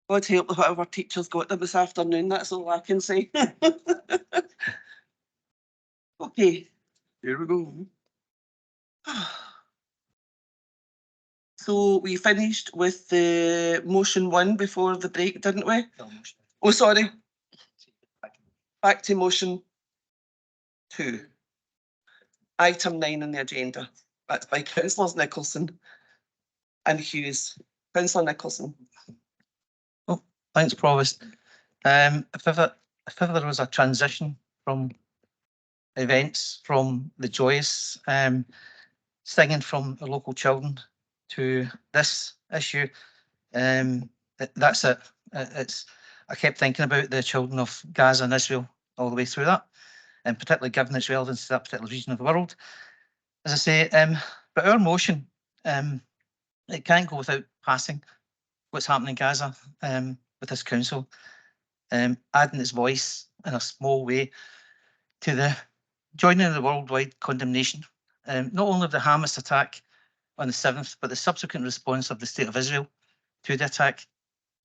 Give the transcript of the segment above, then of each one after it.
God help whatever teachers got them this afternoon, that's all I can say. Okay, here we go. So we finished with the motion 1 before the break, didn't we? No motion. Oh, sorry. Back to motion 2. Item 9 on the agenda. That's by Councillors Nicolson and Hughes. Councillor Nicolson. Oh, thanks, Provost. If ever there was a transition from events from the joyous singing from the local children to this issue, that's it. I kept thinking about the children of Gaza and Israel all the way through that, and particularly given its relevance to that particular region of the world. As I say, but our motion, it can't go without passing what's happening in Gaza with this council, adding its voice in a small way to the joining in the worldwide condemnation, not only of the Hamas attack on the 7th, but the subsequent response of the State of Israel to the attack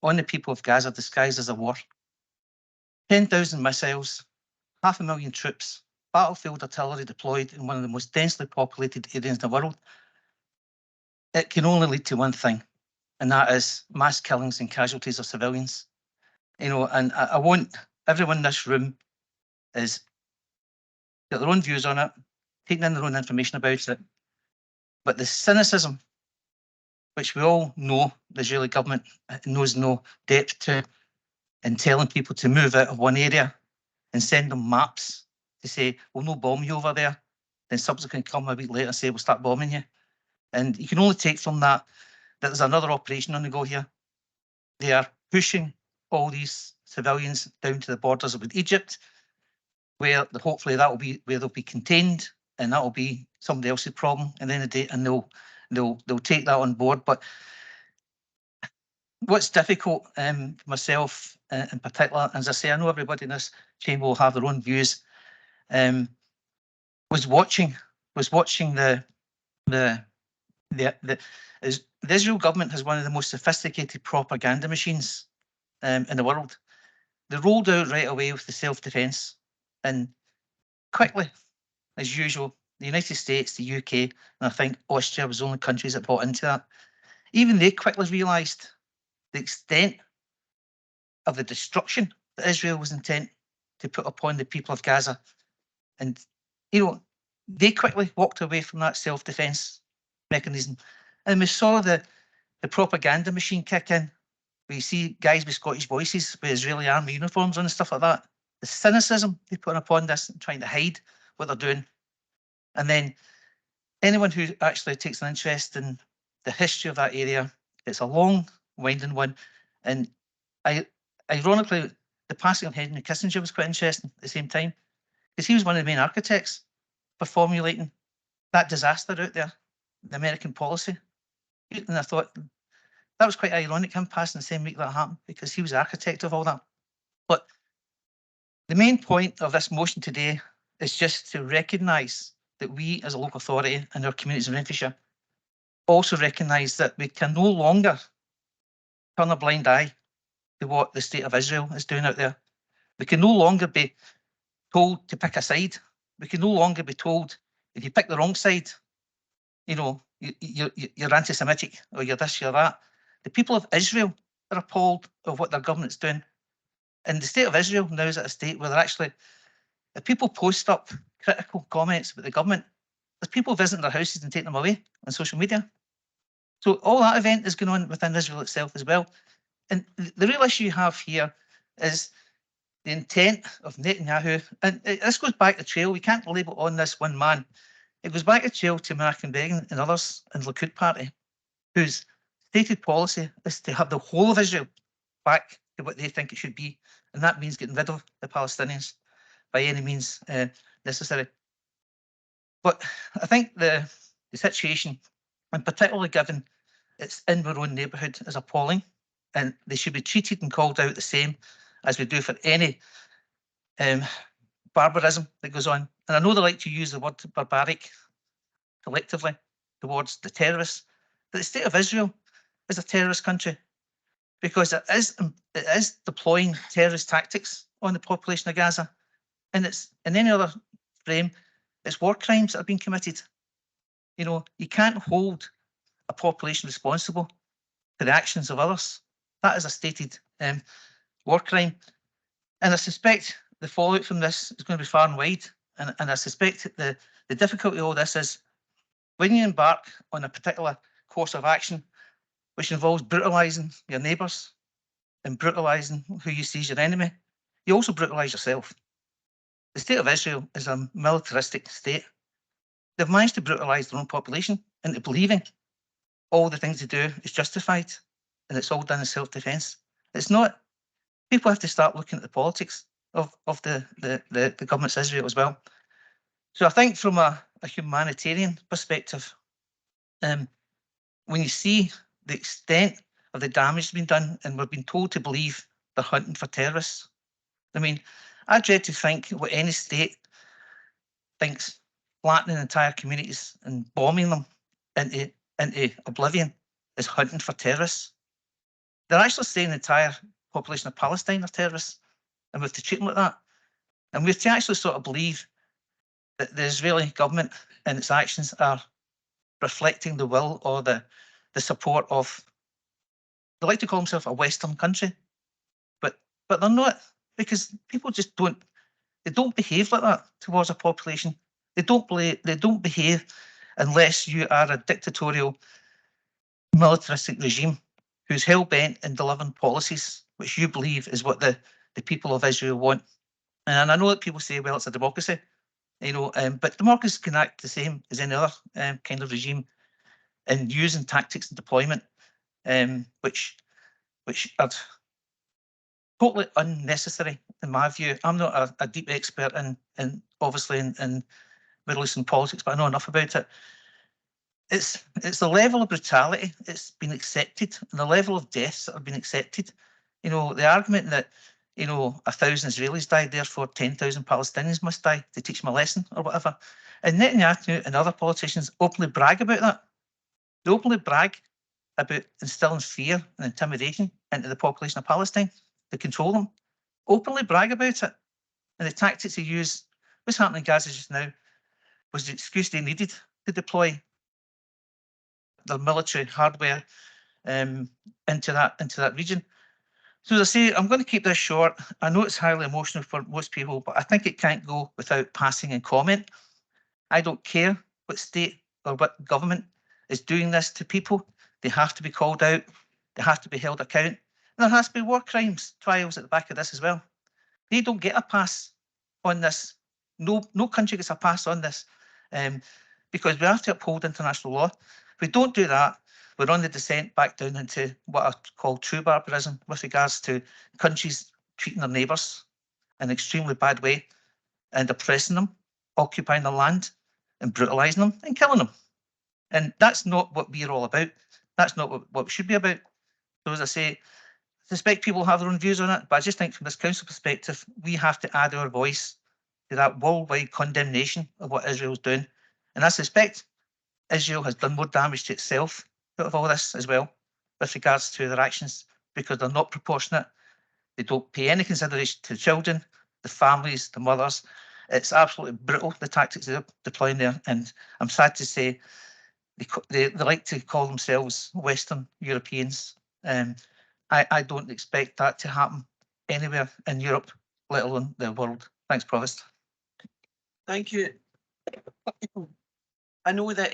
on the people of Gaza disguised as a war. 10,000 missiles, 500,000 troops, battlefield artillery deployed in one of the most densely populated areas in the world. It can only lead to one thing, and that is mass killings and casualties of civilians. You know, and I want everyone in this room is got their own views on it, taking in their own information about it. But the cynicism, which we all know the Israeli government knows no depth to, in telling people to move out of one area and send them maps to say, we'll no bomb you over there, then subsequently come a week later and say, we'll start bombing you. And you can only take from that there's another operation on the go here. They are pushing all these civilians down to the borders with Egypt, where hopefully that will be where they'll be contained, and that will be somebody else's problem. And then the day, and they'll take that on board. But what's difficult, myself in particular, as I say, I know everybody in this chamber will have their own views. Was watching the Israel government has one of the most sophisticated propaganda machines in the world. They rolled out right away with the self-defense, and quickly, as usual, the United States, the UK, and I think Austria was the only countries that bought into that. Even they quickly realised the extent of the destruction that Israel was intent to put upon the people of Gaza. And, you know, they quickly walked away from that self-defense mechanism. And we saw the propaganda machine kick in. We see guys with Scottish voices with Israeli army uniforms on and stuff like that. The cynicism they put upon this and trying to hide what they're doing. And then anyone who actually takes an interest in the history of that area, it's a long, winding one. And ironically, the passing of Henry Kissinger was quite interesting at the same time, because he was one of the main architects for formulating that disaster out there, the American policy. And I thought that was quite ironic, him passing the same week that happened, because he was the architect of all that. But the main point of this motion today is just to recognise that we as a local authority and our communities in Renfrewshire also recognise that we can no longer turn a blind eye to what the State of Israel is doing out there. We can no longer be told to pick a side. We can no longer be told if you pick the wrong side, you know, you're anti-Semitic or you're this, you're that. The people of Israel are appalled of what their government's doing. And the State of Israel now is at a state where they're actually, if people post up critical comments about the government, there's people visiting their houses and taking them away on social media. So all that event is going on within Israel itself as well. And the real issue you have here is the intent of Netanyahu, and this goes back to trail. We can't label on this one man. It goes back to trail to McGonigle and others in the Likud party, whose stated policy is to have the whole of Israel back to what they think it should be, and that means getting rid of the Palestinians by any means necessary. But I think the situation, and particularly given it's in our own neighbourhood, is appalling, and they should be treated and called out the same as we do for any barbarism that goes on. And I know they like to use the word barbaric collectively towards the terrorists, but the State of Israel is a terrorist country. because it is deploying terrorist tactics on the population of Gaza, and it's in any other frame, it's war crimes that have been committed. You know, you can't hold a population responsible for the actions of others. That is a stated war crime, and I suspect the fallout from this is going to be far and wide. And I suspect the difficulty of all this is when you embark on a particular course of action, which involves brutalising your neighbours and brutalising who you see as your enemy, you also brutalise yourself. The state of Israel is a militaristic state. They've managed to brutalise their own population into believing all the things they do is justified and it's all done in self-defence. It's not. People have to start looking at the politics of the government's Israel as well. So I think from a humanitarian perspective, when you see the extent of the damage that's been done and we're being told to believe they're hunting for terrorists, I mean, I dread to think what any state thinks flattening entire communities and bombing them into oblivion is hunting for terrorists. They're actually saying the entire population of Palestine are terrorists, and we have to treat them like that. And we have to actually sort of believe that the Israeli government and its actions are reflecting the will or the support of, they like to call themselves a Western country, but they're not, because people just don't behave like that towards a population. They don't behave unless you are a dictatorial, militaristic regime who's hell-bent in delivering policies which you believe is what the people of Israel want. And I know that people say, well, it's a democracy, you know, but democracies can act the same as any other kind of regime in using tactics and deployment, which are totally unnecessary in my view. I'm not a deep expert in obviously in Middle Eastern politics, but I know enough about it. It's the level of brutality it's been accepted and the level of deaths that have been accepted. You know, the argument that, you know, 1,000 Israelis died, therefore 10,000 Palestinians must die to teach them a lesson or whatever. And Netanyahu and other politicians openly brag about that. They openly brag about instilling fear and intimidation into the population of Palestine to control them. Openly brag about it. And the tactics they use, what's happening in Gaza just now, was the excuse they needed to deploy their military hardware into that region. So as I say, I'm going to keep this short. I know it's highly emotional for most people, but I think it can't go without passing in comment. I don't care what state or what government is doing this to people. They have to be called out. They have to be held account. And there has to be war crimes trials at the back of this as well. They don't get a pass on this. No country gets a pass on this because we have to uphold international law. If we don't do that, we're on the descent back down into what I call true barbarism with regards to countries treating their neighbours in an extremely bad way and oppressing them, occupying their land and brutalising them and killing them. And that's not what we're all about. That's not what we should be about. So as I say, I suspect people have their own views on it, but I just think from this council perspective, we have to add our voice to that worldwide condemnation of what Israel's doing. And I suspect Israel has done more damage to itself out of all this as well, with regards to their actions, because they're not proportionate. They don't pay any consideration to the children, the families, the mothers. It's absolutely brutal, the tactics they're deploying there. And I'm sad to say they like to call themselves Western Europeans. I don't expect that to happen anywhere in Europe, let alone the world. Thanks, Provost. Thank you. I know that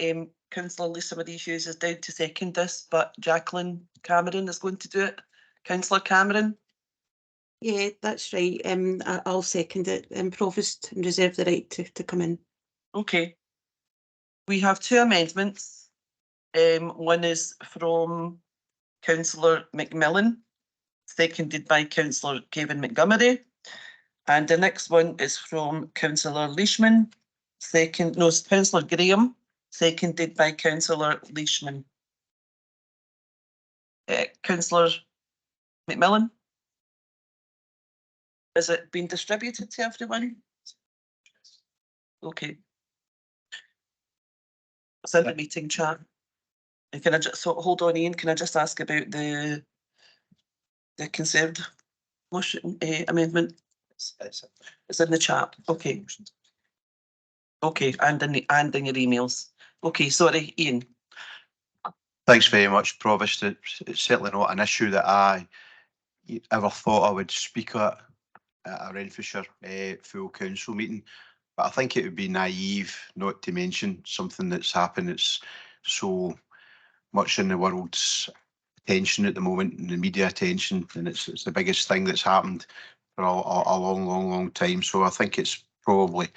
Councillor Lisa Marie Hughes is down to second this, but Jacqueline Cameron is going to do it. Councillor Cameron? Yeah, that's right. I'll second it. Provost, and reserve the right to come in. Okay. We have two amendments. One is from Councillor McMillan, seconded by Councillor Kevin Montgomery. And the next one is from Councillor Leishman, Councillor Graham, seconded by Councillor Leishman. Councillor McMillan? Has it been distributed to everyone? Okay. It's in the meeting chat. And can I just hold on, Ian? Can I just ask about the the Conservative motion amendment? It's in the chat. Okay. Okay, and in your emails. Okay, sorry, Ian. Thanks very much, Provost. It's certainly not an issue that I ever thought I would speak at a Renfrewshire full council meeting, but I think it would be naive not to mention something that's happened that's so much in the world's attention at the moment, and the media attention, and it's the biggest thing that's happened for a long time. So I think it's probably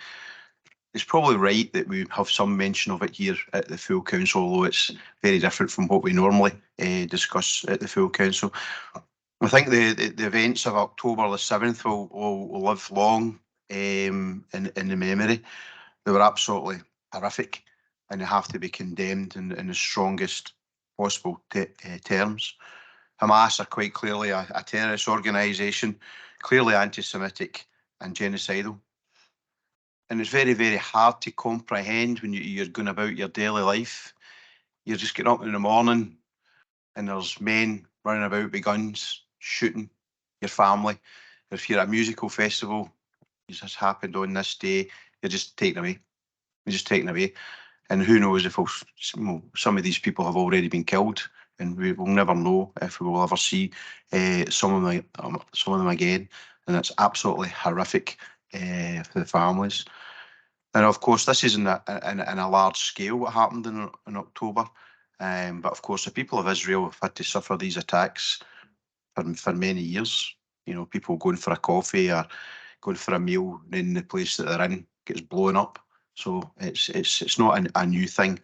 right that we have some mention of it here at the full council, although it's very different from what we normally discuss at the full council. I think the events of October the 7th will live long in the memory. They were absolutely horrific, and they have to be condemned in the strongest possible terms. Hamas are quite clearly a terrorist organisation, clearly anti-Semitic and genocidal. And it's very, very hard to comprehend when you're going about your daily life. You're just getting up in the morning and there's men running about with guns, shooting your family. If you're at a musical festival, this has happened on this day, you're just taken away. You're just taken away. And who knows if some of these people have already been killed, and we will never know if we will ever see some of them again. And it's absolutely horrific for the families. And of course, this isn't in a large scale what happened in October, but of course the people of Israel have had to suffer these attacks for many years. You know, people going for a coffee or going for a meal, and then the place that they're in gets blown up. So it's not a new thing.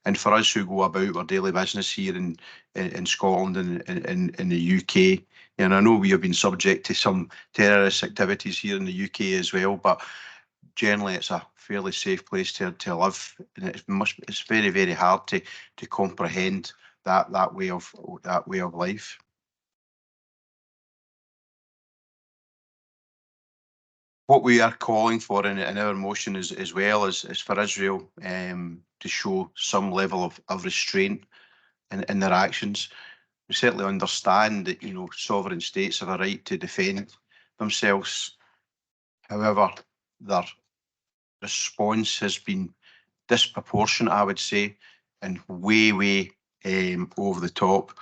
And for us who go about our daily business here in Scotland and in the UK, and I know we have been subject to some terrorist activities here in the UK as well, but generally it's a fairly safe place to live, and it's very, very hard to comprehend that way of life. What we are calling for in our motion as well is for Israel to show some level of restraint in their actions. We certainly understand that, you know, sovereign states have a right to defend themselves. However, their response has been disproportionate, I would say, and way over the top.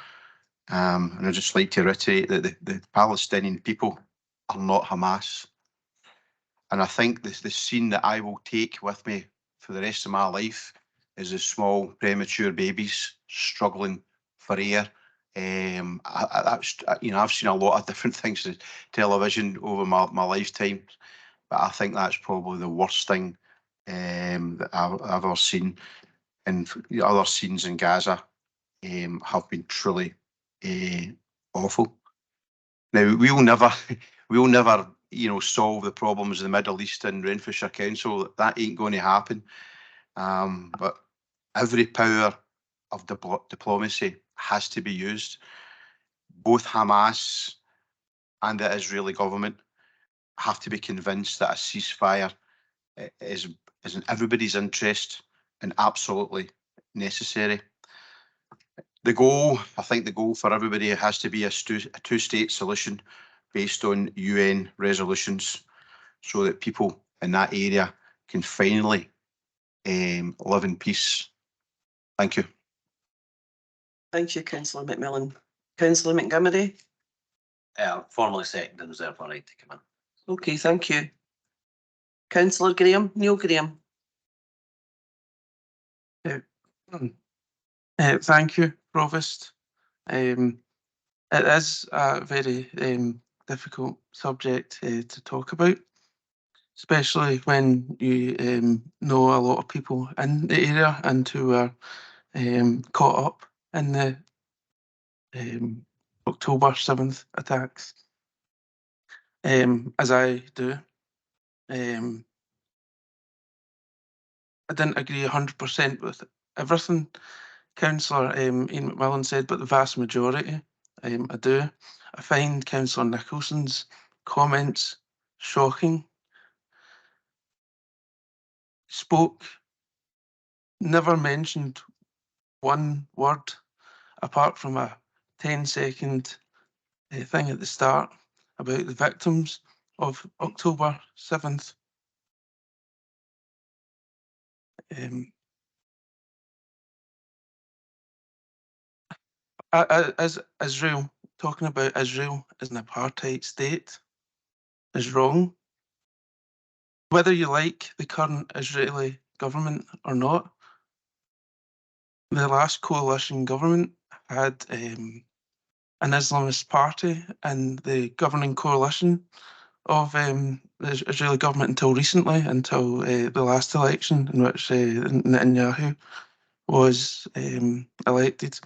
And I'd just like to reiterate that the Palestinian people are not Hamas. And I think the scene that I will take with me for the rest of my life is the small premature babies struggling for air. I've seen a lot of different things on television over my lifetime, but I think that's probably the worst thing that I've ever seen. And the other scenes in Gaza have been truly awful. Now we'll never, solve the problems in the Middle East and Renfrewshire Council. That ain't going to happen. But every power of diplomacy has to be used. Both Hamas and the Israeli government have to be convinced that a ceasefire is in everybody's interest and absolutely necessary. I think the goal for everybody has to be a two-state solution based on UN resolutions, so that people in that area can finally live in peace. Thank you. Thank you, Councillor McMillan. Councillor Montgomery? Formally second and reserve my right to come in. Okay, thank you. Councillor Graham, Neil Graham. Thank you, Provost. It is a very difficult subject to talk about, especially when you know a lot of people in the area and who are caught up in the October 7th attacks, as I do. I didn't agree 100% with everything Councillor Ian McMillan said, but the vast majority I do. I find Councillor Nicholson's comments shocking. Never mentioned one word apart from a 10-second thing at the start about the victims of October 7th. As Israel, talking about Israel as an apartheid state is wrong. Whether you like the current Israeli government or not, the last coalition government had an Islamist party and the governing coalition of the Israeli government until recently, until the last election in which Netanyahu was elected.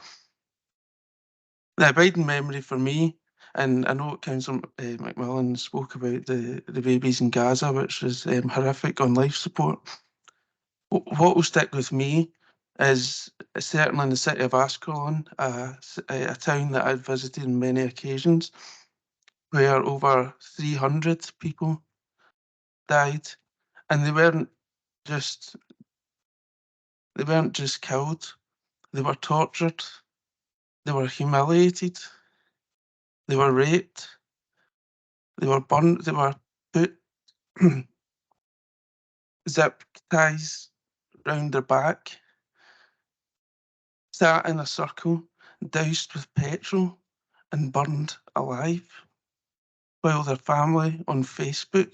The abiding memory for me, and I know Councillor McMillan spoke about the babies in Gaza, which is horrific on life support. What will stick with me is certainly in the city of Ascalon, a town that I've visited on many occasions, where over 300 people died, and they weren't just killed, they were tortured, they were humiliated, they were raped, they were burned, they were put zip ties round their back, sat in a circle, doused with petrol and burned alive, while their family on Facebook,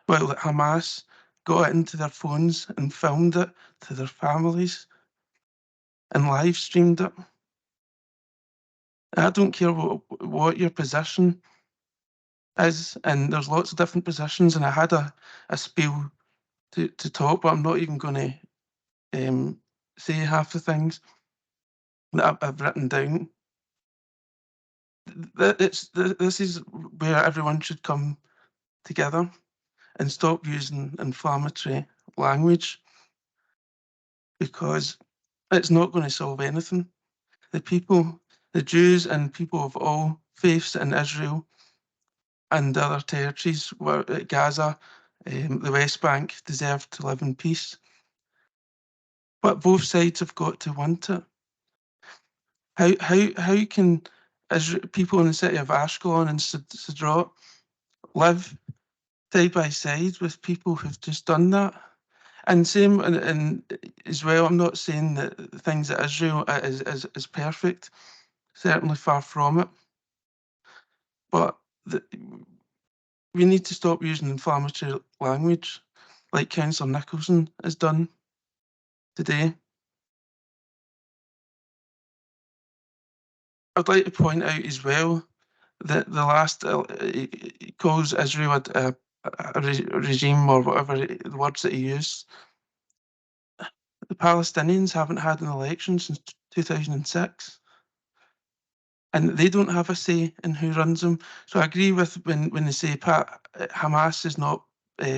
while Hamas got into their phones and filmed it to their families and live streamed it. I don't care what your position is, and there's lots of different positions, and I had a spiel to talk, but I'm not even going to say half the things that I've written down. This is where everyone should come together and stop using inflammatory language, because it's not going to solve anything. The people, the Jews and people of all faiths in Israel and other territories, Gaza, the West Bank, deserve to live in peace. But both sides have got to want it. How can people in the city of Ashkelon and Sderot live side by side with people who've just done that? And same, and as well, I'm not saying that the things that Israel is perfect, certainly far from it. But we need to stop using inflammatory language like Councillor Nicolson has done today. I'd like to point out as well that the last, he calls Israel a regime or whatever the words that he used. The Palestinians haven't had an election since 2006. And they don't have a say in who runs them. So I agree with when they say Hamas is not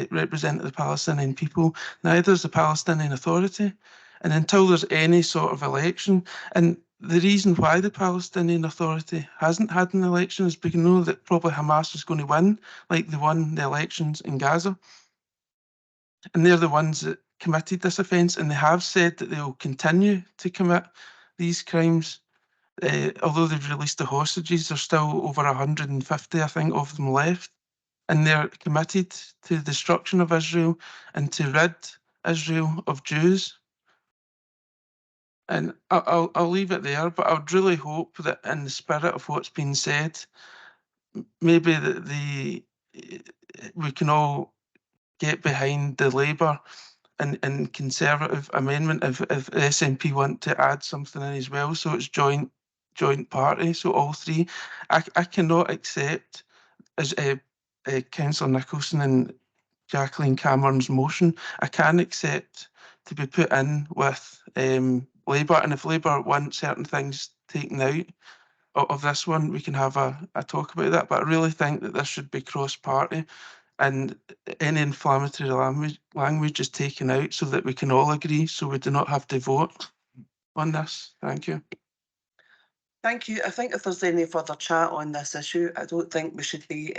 representing the Palestinian people, neither is the Palestinian Authority. And until there's any sort of election, and the reason why the Palestinian Authority hasn't had an election is because we know that probably Hamas is going to win, like they won the elections in Gaza. And they're the ones that committed this offence, and they have said that they will continue to commit these crimes. Although they've released the hostages, there's still over 150, I think, of them left. And they're committed to the destruction of Israel and to rid Israel of Jews. And I'll leave it there, but I would really hope that in the spirit of what's been said, maybe that we can all get behind the Labour and Conservative amendment if the SNP want to add something in as well, so it's joint party, so all three. I cannot accept as Councillor Nicolson and Jacqueline Cameron's motion. I can accept to be put in with Labour, and if Labour want certain things taken out of this one, we can have a talk about that, but I really think that this should be cross-party and any inflammatory language is taken out so that we can all agree, so we do not have to vote on this. Thank you. Thank you. I think if there's any further chat on this issue, I don't think we should be,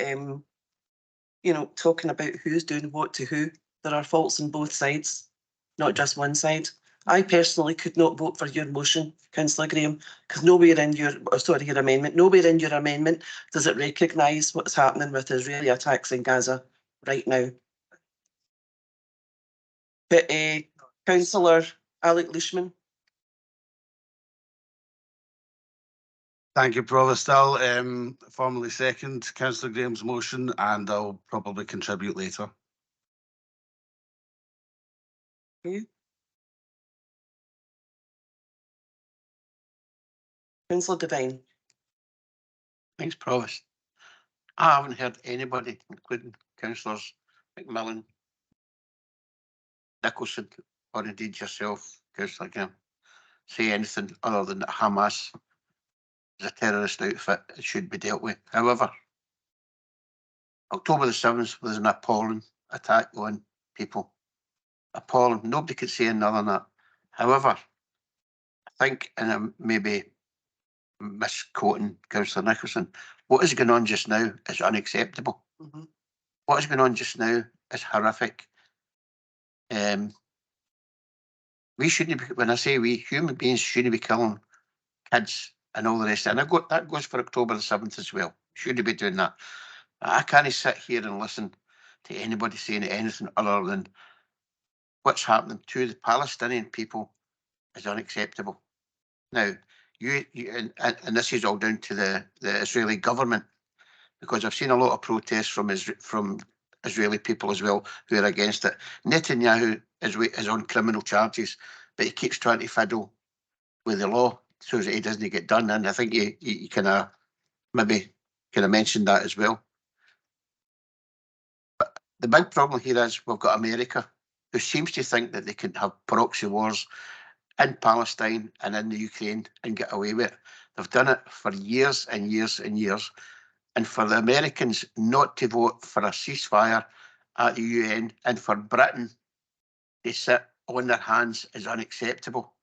talking about who's doing what to who. There are faults on both sides, not just one side. I personally could not vote for your motion, Councillor Graham, because nowhere in your, your amendment, nowhere in your amendment does it recognise what's happening with Israeli attacks in Gaza right now. But Councillor Alec Leishman. Thank you, Provost. I'll formally second Councillor Graham's motion, and I'll probably contribute later. Councillor Devine. Thanks, Provost. I haven't heard anybody, including Councillors McMillan, Nicolson, or indeed yourself, Councillor Graham, say anything other than that Hamas is a terrorist outfit. It should be dealt with. However, October the 7th was an appalling attack on people. Appalling. Nobody could say another than that. However, I think, and I'm maybe misquoting Councillor Nicolson, what is going on just now is unacceptable. What is going on just now is horrific. We shouldn't be, when I say we, human beings shouldn't be killing kids and all the rest. And that goes for October the 7th as well. Shouldn't be doing that. I can't sit here and listen to anybody saying anything other than what's happening to the Palestinian people is unacceptable. Now, and this is all down to the Israeli government, because I've seen a lot of protests from Israeli people as well who are against it. Netanyahu is on criminal charges, but he keeps trying to fiddle with the law so that he doesn't get done. And I think you kind of maybe kind of mentioned that as well. But the big problem here is we've got America, who seems to think that they can have proxy wars in Palestine and in the Ukraine and get away with it. They've done it for years and years and years. And for the Americans not to vote for a ceasefire at the UN and for Britain to sit on their hands is unacceptable.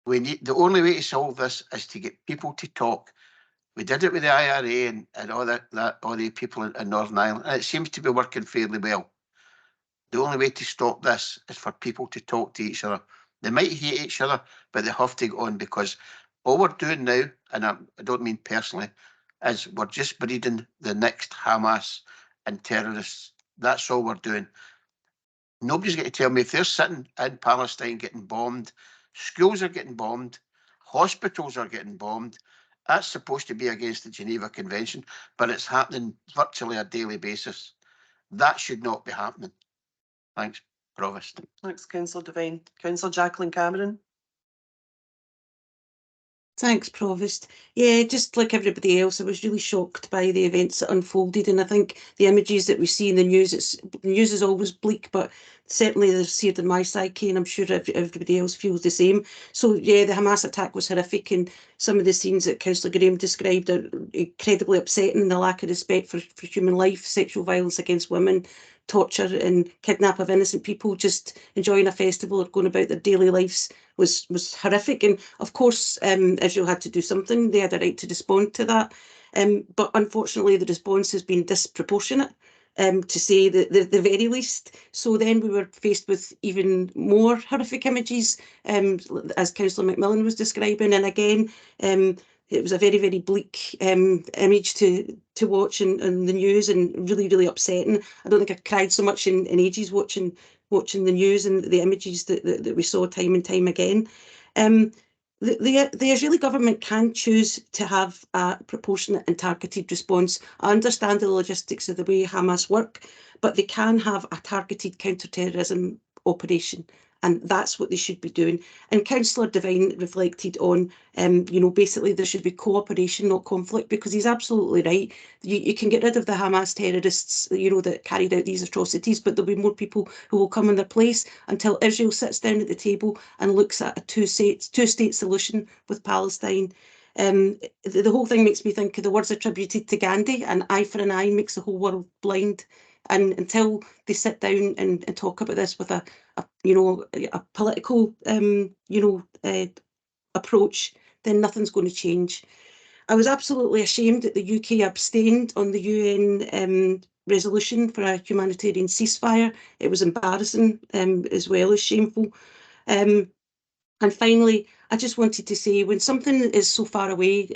The only way to solve this is to get people to talk. We did it with the IRA and all the people in Northern Ireland, and it seems to be working fairly well. The only way to stop this is for people to talk to each other. They might hate each other, but they have to go on, because all we're doing now, and I don't mean personally, is we're just breeding the next Hamas and terrorists. That's all we're doing. Nobody's going to tell me if they're sitting in Palestine getting bombed, schools are getting bombed, hospitals are getting bombed. That's supposed to be against the Geneva Convention, but it's happening virtually a daily basis. That should not be happening. Thanks, Provost. Thanks, Councillor Devine. Councillor Jacqueline Cameron. Thanks, Provost. Yeah, just like everybody else, I was really shocked by the events that unfolded, and I think the images that we see in the news, the news is always bleak, but certainly they're seared in my psyche, and I'm sure everybody else feels the same. So yeah, the Hamas attack was horrific, and some of the scenes that Councillor Graham described are incredibly upsetting, and the lack of respect for human life, sexual violence against women, torture and kidnap of innocent people just enjoying a festival or going about their daily lives was horrific. And of course, Israel had to do something. They had a right to respond to that. But unfortunately, the response has been disproportionate, to say the very least. So then we were faced with even more horrific images, as Councillor McMillan was describing. And again, it was a very, very bleak image to watch in the news, and really, really upsetting. I don't think I've cried so much in ages watching the news and the images that we saw time and time again. The Israeli government can choose to have a proportionate and targeted response. I understand the logistics of the way Hamas work, but they can have a targeted counter-terrorism operation, and that's what they should be doing. And Councillor Devine reflected on, basically there should be cooperation, not conflict, because he's absolutely right. You can get rid of the Hamas terrorists, that carried out these atrocities, but there'll be more people who will come in their place until Israel sits down at the table and looks at a two-state solution with Palestine. The whole thing makes me think of the words attributed to Gandhi: an eye for an eye makes the whole world blind. And until they sit down and talk about this with a political approach, then nothing's going to change. I was absolutely ashamed that the UK abstained on the UN resolution for a humanitarian ceasefire. It was embarrassing, as well as shameful. And finally, I just wanted to say, when something is so far away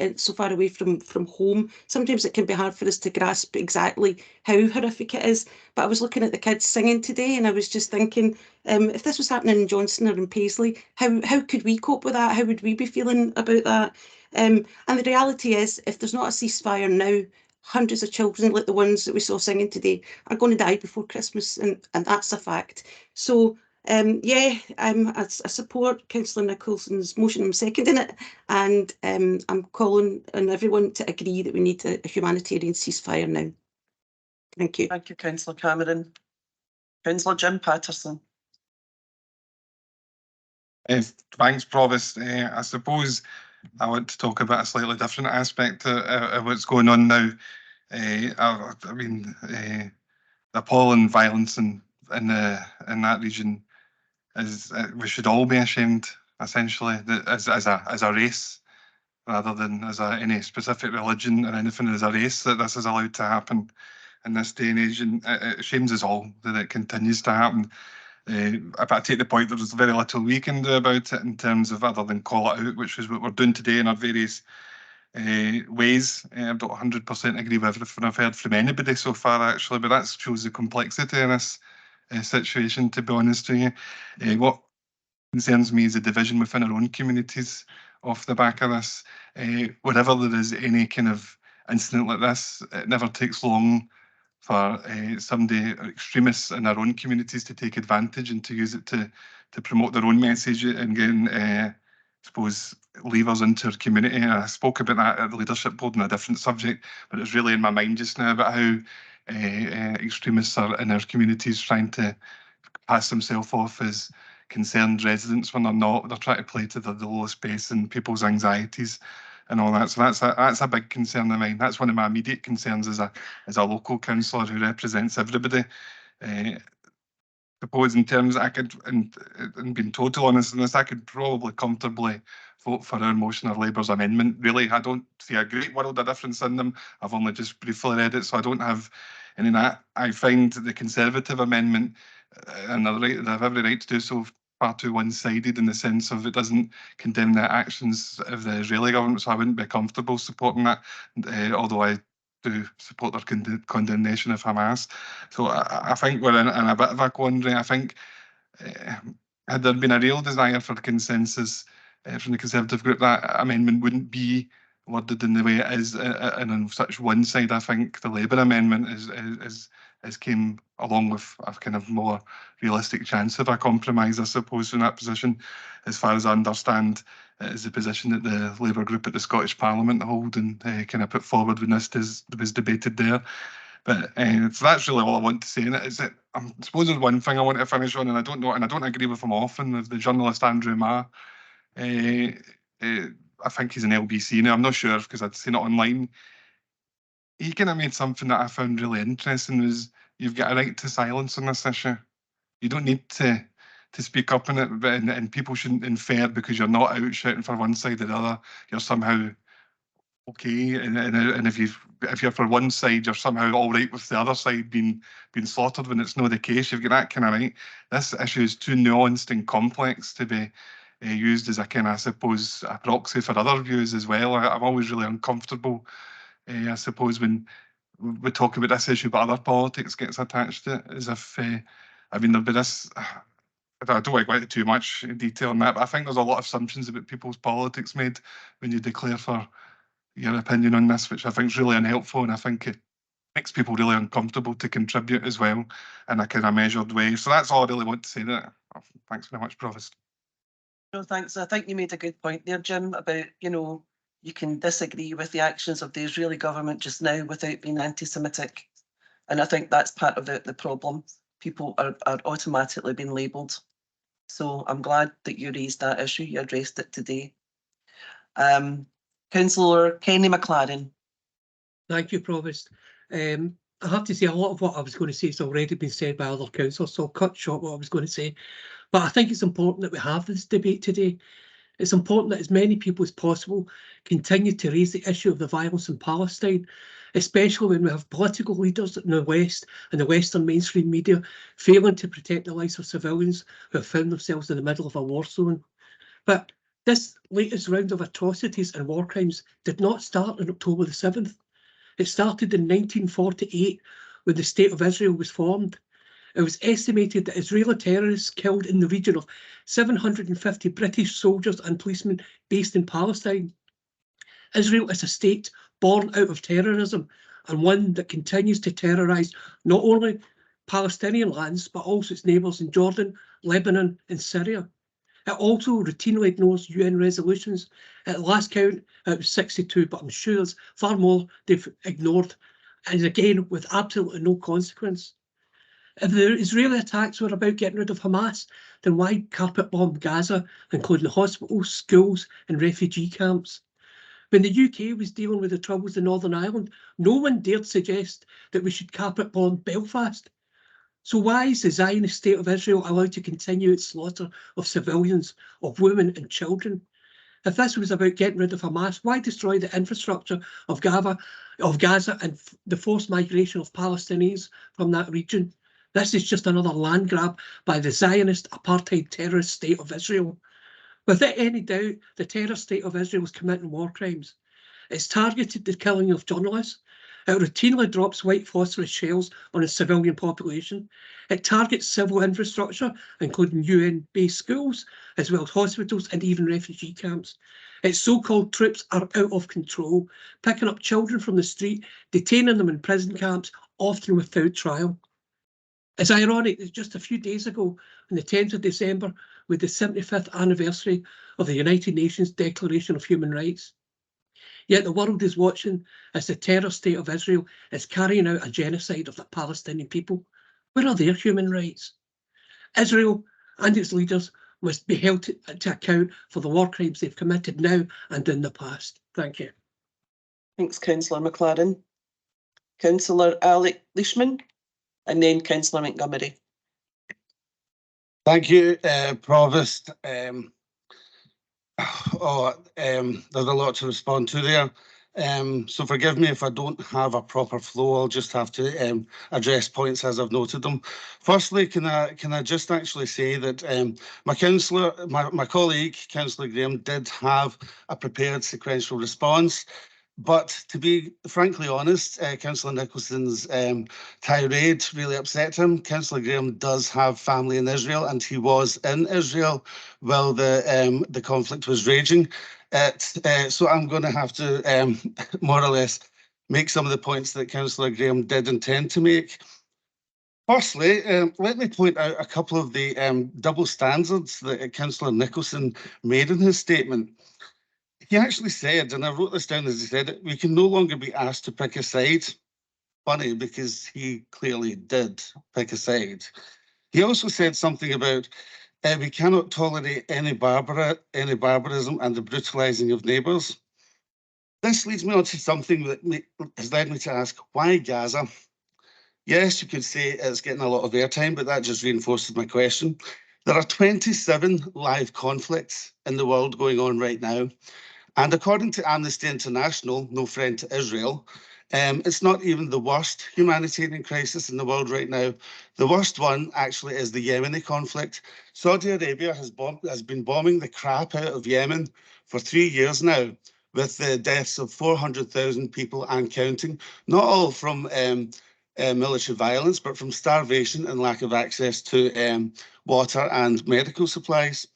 from home, sometimes it can be hard for us to grasp exactly how horrific it is. But I was looking at the kids singing today, and I was just thinking, if this was happening in Johnston or in Paisley, how could we cope with that? How would we be feeling about that? And the reality is, if there's not a ceasefire now, hundreds of children like the ones that we saw singing today are going to die before Christmas, and that's a fact. So yeah, I support Councillor Nicolson's motion. I'm seconding it, and I'm calling on everyone to agree that we need a humanitarian ceasefire now. Thank you. Thank you, Councillor Cameron. Councillor Jim Patterson. Thanks, Provost. I suppose I want to talk about a slightly different aspect of what's going on now. I mean, the appalling violence in that region is we should all be ashamed, essentially, as a race, rather than as any specific religion or anything, as a race, that this is allowed to happen in this day and age, and it shames us all that it continues to happen. If I take the point, there's very little we can do about it in terms of other than call it out, which is what we're doing today in our various ways. I don't 100% agree with everything I've heard from anybody so far, actually, but that shows the complexity in this situation, to be honest with you. What concerns me is the division within our own communities off the back of this. Wherever there is any kind of incident like this, it never takes long for somebody, extremists in our own communities, to take advantage and to use it to promote their own message and getting, I suppose, levers into our community. I spoke about that at the leadership board on a different subject, but it's really in my mind just now about how extremists are in our communities trying to pass themselves off as concerned residents when they're not. They're trying to play to the lowest base and people's anxieties and all that. So that's a big concern of mine. That's one of my immediate concerns as a local councillor who represents everybody. Suppose in terms, I could, and being totally honest in this, I could probably comfortably vote for our motion or Labour's amendment. Really, I don't see a great world of difference in them. I've only just briefly read it, so I don't have any of that. I find the Conservative amendment, and they have every right to do so, far too one-sided in the sense of it doesn't condemn the actions of the Israeli government, so I wouldn't be comfortable supporting that, although I do support their condemnation of Hamas. So I think we're in a bit of a quandary. I think had there been a real desire for consensus from the Conservative group, that amendment wouldn't be worded in the way it is, and on such one side. I think the Labour amendment is came along with a kind of more realistic chance of a compromise, I suppose, in that position. As far as I understand, it is the position that the Labour group at the Scottish Parliament hold and kind of put forward when this was debated there. But so that's really all I want to say in it. Is that I suppose there's one thing I want to finish on, and I don't know, and I don't agree with him often, with the journalist Andrew Marr. I think he's an LBC now. I'm not sure because I'd seen it online. He kind of made something that I found really interesting, was you've got a right to silence on this issue. You don't need to speak up on it, and people shouldn't infer because you're not out shouting for one side or the other, you're somehow okay. And if you're for one side, you're somehow all right with the other side being slaughtered when it's not the case. You've got that kind of right. This issue is too nuanced and complex to be used as a kind of, I suppose, a proxy for other views as well. I'm always really uncomfortable, I suppose, when we talk about this issue, but other politics gets attached to it, as if, I mean, there'd be this, I don't want to go into too much detail on that, but I think there's a lot of assumptions about people's politics made when you declare for your opinion on this, which I think is really unhelpful, and I think it makes people really uncomfortable to contribute as well in a kind of measured way. So that's all I really want to say there. Thanks very much, Provost. No, thanks. I think you made a good point there, Jim, about, you can disagree with the actions of the Israeli government just now without being anti-Semitic. And I think that's part of the problem. People are automatically being labelled. So I'm glad that you raised that issue. You addressed it today. Councillor Kenny MacLaren. Thank you, Provost. I have to say a lot of what I was going to say has already been said by other councillors, so I'll cut short what I was going to say. But I think it's important that we have this debate today. It's important that as many people as possible continue to raise the issue of the violence in Palestine, especially when we have political leaders in the West and the Western mainstream media failing to protect the lives of civilians who have found themselves in the middle of a war zone. But this latest round of atrocities and war crimes did not start on October the 7th. It started in 1948 when the State of Israel was formed. It was estimated that Israeli terrorists killed in the region of 750 British soldiers and policemen based in Palestine. Israel is a state born out of terrorism and one that continues to terrorise not only Palestinian lands but also its neighbours in Jordan, Lebanon and Syria. It also routinely ignores UN resolutions. At last count, it was 62, but I'm sure there's far more they've ignored, and again, with absolutely no consequence. If the Israeli attacks were about getting rid of Hamas, then why carpet bomb Gaza, including hospitals, schools and refugee camps? When the UK was dealing with the troubles in Northern Ireland, no one dared suggest that we should carpet bomb Belfast. So why is the Zionist State of Israel allowed to continue its slaughter of civilians, of women and children? If this was about getting rid of Hamas, why destroy the infrastructure of Gaza and the forced migration of Palestinians from that region? This is just another land grab by the Zionist apartheid terrorist State of Israel. Without any doubt, the terror State of Israel is committing war crimes. It's targeted the killing of journalists. It routinely drops white phosphorus shells on its civilian population. It targets civil infrastructure, including UN-based schools, as well as hospitals and even refugee camps. Its so-called troops are out of control, picking up children from the street, detaining them in prison camps, often without trial. It's ironic that just a few days ago, on the 10th of December, with the 75th anniversary of the United Nations Declaration of Human Rights. Yet the world is watching as the terror State of Israel is carrying out a genocide of the Palestinian people. Where are their human rights? Israel and its leaders must be held to account for the war crimes they've committed now and in the past. Thank you. Thanks, Councillor MacLaren. Councillor Alec Leishman, and then Councillor Montgomery. Thank you, Provost. There's a lot to respond to there. So forgive me if I don't have a proper flow. I'll just have to address points as I've noted them. Firstly, can I just actually say that my colleague, Councillor Graham, did have a prepared sequential response. But to be frankly honest, Councillor Nicholson's tirade really upset him. Councillor Graham does have family in Israel, and he was in Israel while the conflict was raging. So I'm going to have to more or less make some of the points that Councillor Graham did intend to make. Firstly, let me point out a couple of the double standards that Councillor Nicholson made in his statement. He actually said, and I wrote this down as he said it, we can no longer be asked to pick a side. Funny, because he clearly did pick a side. He also said something about we cannot tolerate any barbarism and the brutalising of neighbours. This leads me on to something that has led me to ask, why Gaza? Yes, you could say it's getting a lot of airtime, but that just reinforces my question. There are 27 live conflicts in the world going on right now. And according to Amnesty International, no friend to Israel, it's not even the worst humanitarian crisis in the world right now. The worst one actually is the Yemeni conflict. Saudi Arabia has been bombing the crap out of Yemen for 3 years now, with the deaths of 400,000 people and counting, not all from military violence, but from starvation and lack of access to water and medical supplies.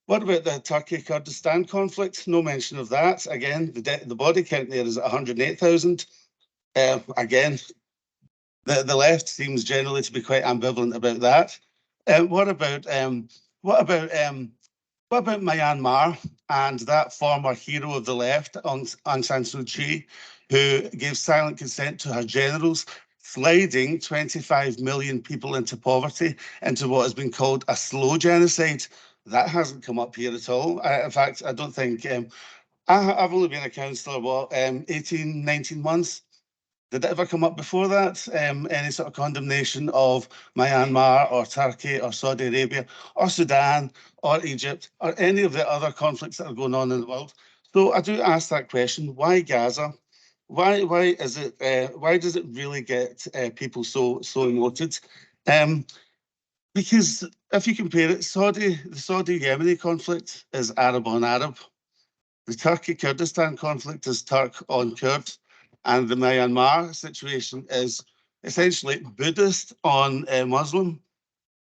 What about the Turkey-Kurdistan conflict? No mention of that. Again, the body count there is at 108,000. Again, the left seems generally to be quite ambivalent about that. What about Myanmar and that former hero of the left, Aung San Suu Kyi, who gave silent consent to her generals sliding 25 million people into poverty, into what has been called a slow genocide? That hasn't come up here at all. In fact, I don't think, I've only been a councillor, 18, 19 months. Did it ever come up before that? Any sort of condemnation of Myanmar or Turkey or Saudi Arabia or Sudan or Egypt or any of the other conflicts that are going on in the world? So I do ask that question, why Gaza? Why is it? Why does it really get people so emoted? Because if you compare it, the Saudi-Yemeni conflict is Arab on Arab. The Turkey-Kurdistan conflict is Turk on Kurd. And the Myanmar situation is essentially Buddhist on Muslim.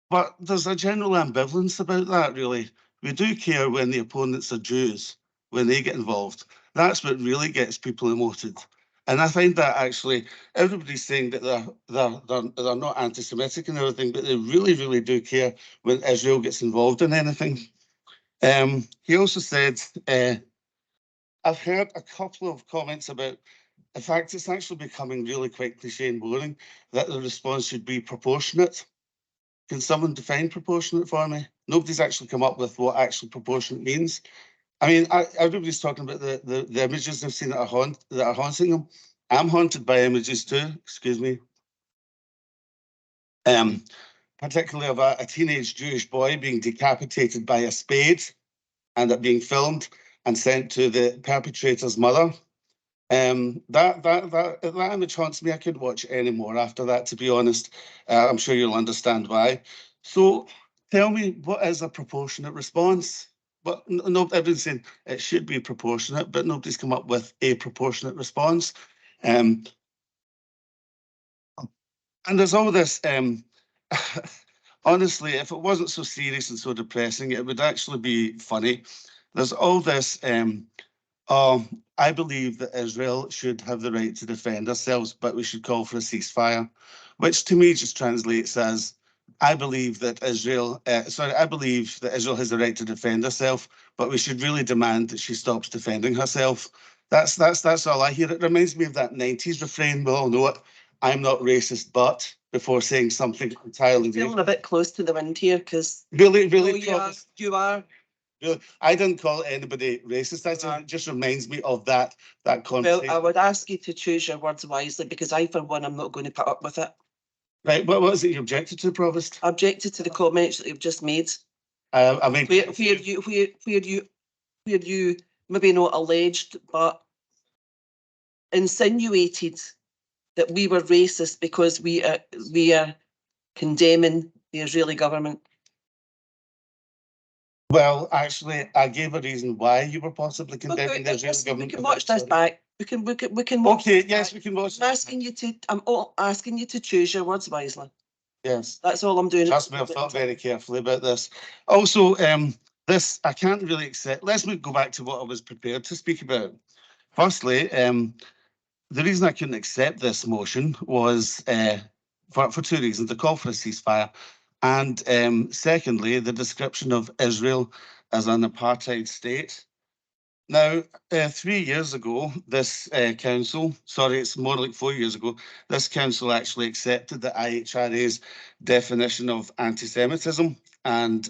But there's a general ambivalence about that, really. We do care when the opponents are Jews, when they get involved. That's what really gets people emoted. And I find that actually everybody's saying that they're not anti-Semitic and everything, but they really, really do care when Israel gets involved in anything. He also said, I've heard a couple of comments about the fact it's actually becoming really quite cliche and boring that the response should be proportionate. Can someone define proportionate for me? Nobody's actually come up with what actually proportionate means. I mean, everybody's talking about the images they've seen that are haunting them. I'm haunted by images too, excuse me. Particularly of a teenage Jewish boy being decapitated by a spade and it being filmed and sent to the perpetrator's mother. That image haunts me. I couldn't watch it anymore after that, to be honest. I'm sure you'll understand why. So tell me, what is a proportionate response? But no, everyone's saying it should be proportionate, but nobody's come up with a proportionate response. And there's all this, honestly, if it wasn't so serious and so depressing, it would actually be funny. There's all this, I believe that Israel should have the right to defend ourselves, but we should call for a ceasefire, which to me just translates as, I believe that Israel has the right to defend herself, but we should really demand that she stops defending herself. That's all I hear. It reminds me of that 90s refrain, we all know it, I'm not racist, but, before saying something entirely Feeling a bit close to the wind here, because Really, you are. I didn't call anybody racist. It just reminds me of that Well, conversation. I would ask you to choose your words wisely, because I, for one, am not going to put up with it. Right, what was it you objected to, Provost? I objected to the comments that you've just made. I mean, Where you maybe not alleged, but insinuated that we were racist because we are condemning the Israeli government. well, actually, I gave a reason why you were possibly condemning the Israeli We government. can watch this back. We can watch. Okay, this yes, back. we can watch. I'm asking you to choose your words wisely. Yes, That's all I'm doing. trust me, I've thought very carefully about this. Also, this I can't really accept. Let's go back to what I was prepared to speak about. Firstly, the reason I couldn't accept this motion was for two reasons: the call for a ceasefire, and secondly, the description of Israel as an apartheid state. Now, 3 years ago, this council, sorry, it's more like 4 years ago, this council actually accepted the IHRA's definition of anti-Semitism, and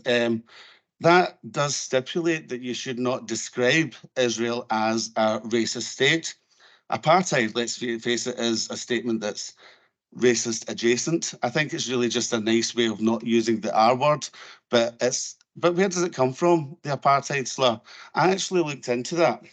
that does stipulate that you should not describe Israel as a racist state. Apartheid, let's face it, is a statement that's racist adjacent. I think it's really just a nice way of not using the R word, but where does it come from, the apartheid slur? I actually looked into that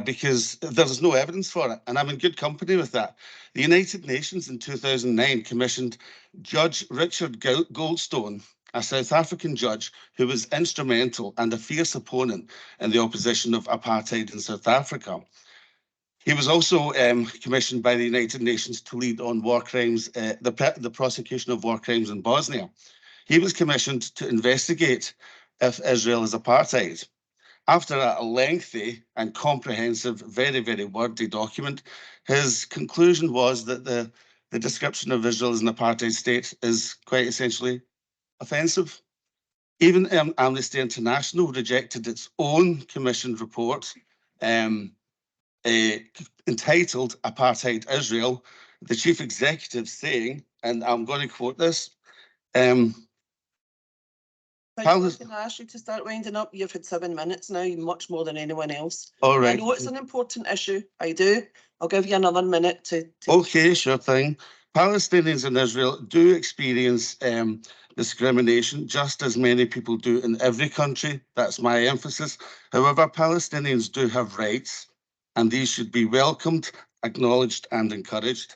because there's no evidence for it, and I'm in good company with that. The United Nations in 2009 commissioned Judge Richard Goldstone, a South African judge who was instrumental and a fierce opponent in the opposition of apartheid in South Africa. He was also commissioned by the United Nations to lead on war crimes, the prosecution of war crimes in Bosnia. He was commissioned to investigate if Israel is apartheid. After a lengthy and comprehensive, very, very wordy document, his conclusion was that the description of Israel as an apartheid state is quite essentially offensive. Even Amnesty International rejected its own commissioned report entitled Apartheid Israel, the chief executive saying, and I'm going to quote this, Can I ask you to start winding up? You've had 7 minutes now, much more than anyone else. all right. I know it's an important issue. I do. I'll give you another minute to. Okay, sure thing. Palestinians in Israel do experience discrimination, just as many people do in every country. That's my emphasis. However, Palestinians do have rights, and these should be welcomed, acknowledged, and encouraged.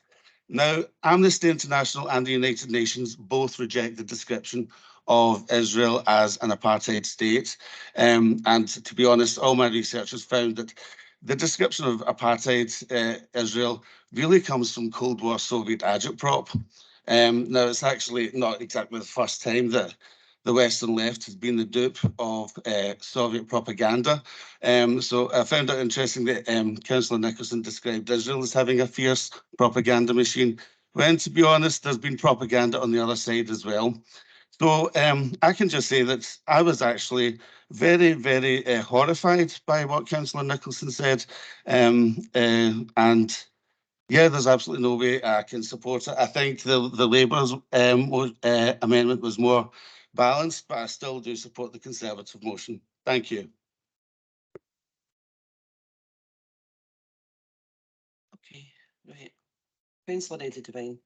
Now, Amnesty International and the United Nations both reject the description of Israel as an apartheid state. And to be honest, all my research has found that the description of apartheid Israel really comes from Cold War Soviet agitprop. Now, it's actually not exactly the first time that the Western left has been the dupe of Soviet propaganda. So I found it interesting that Councillor Nicolson described Israel as having a fierce propaganda machine, when, to be honest, there's been propaganda on the other side as well. So I can just say that I was actually very, very horrified by what Councillor Nicolson said. And yeah, there's absolutely no way I can support it. I think the Labour's amendment was more balanced, but I still do support the Conservative motion. Thank you. Okay, right. Councillor Devine.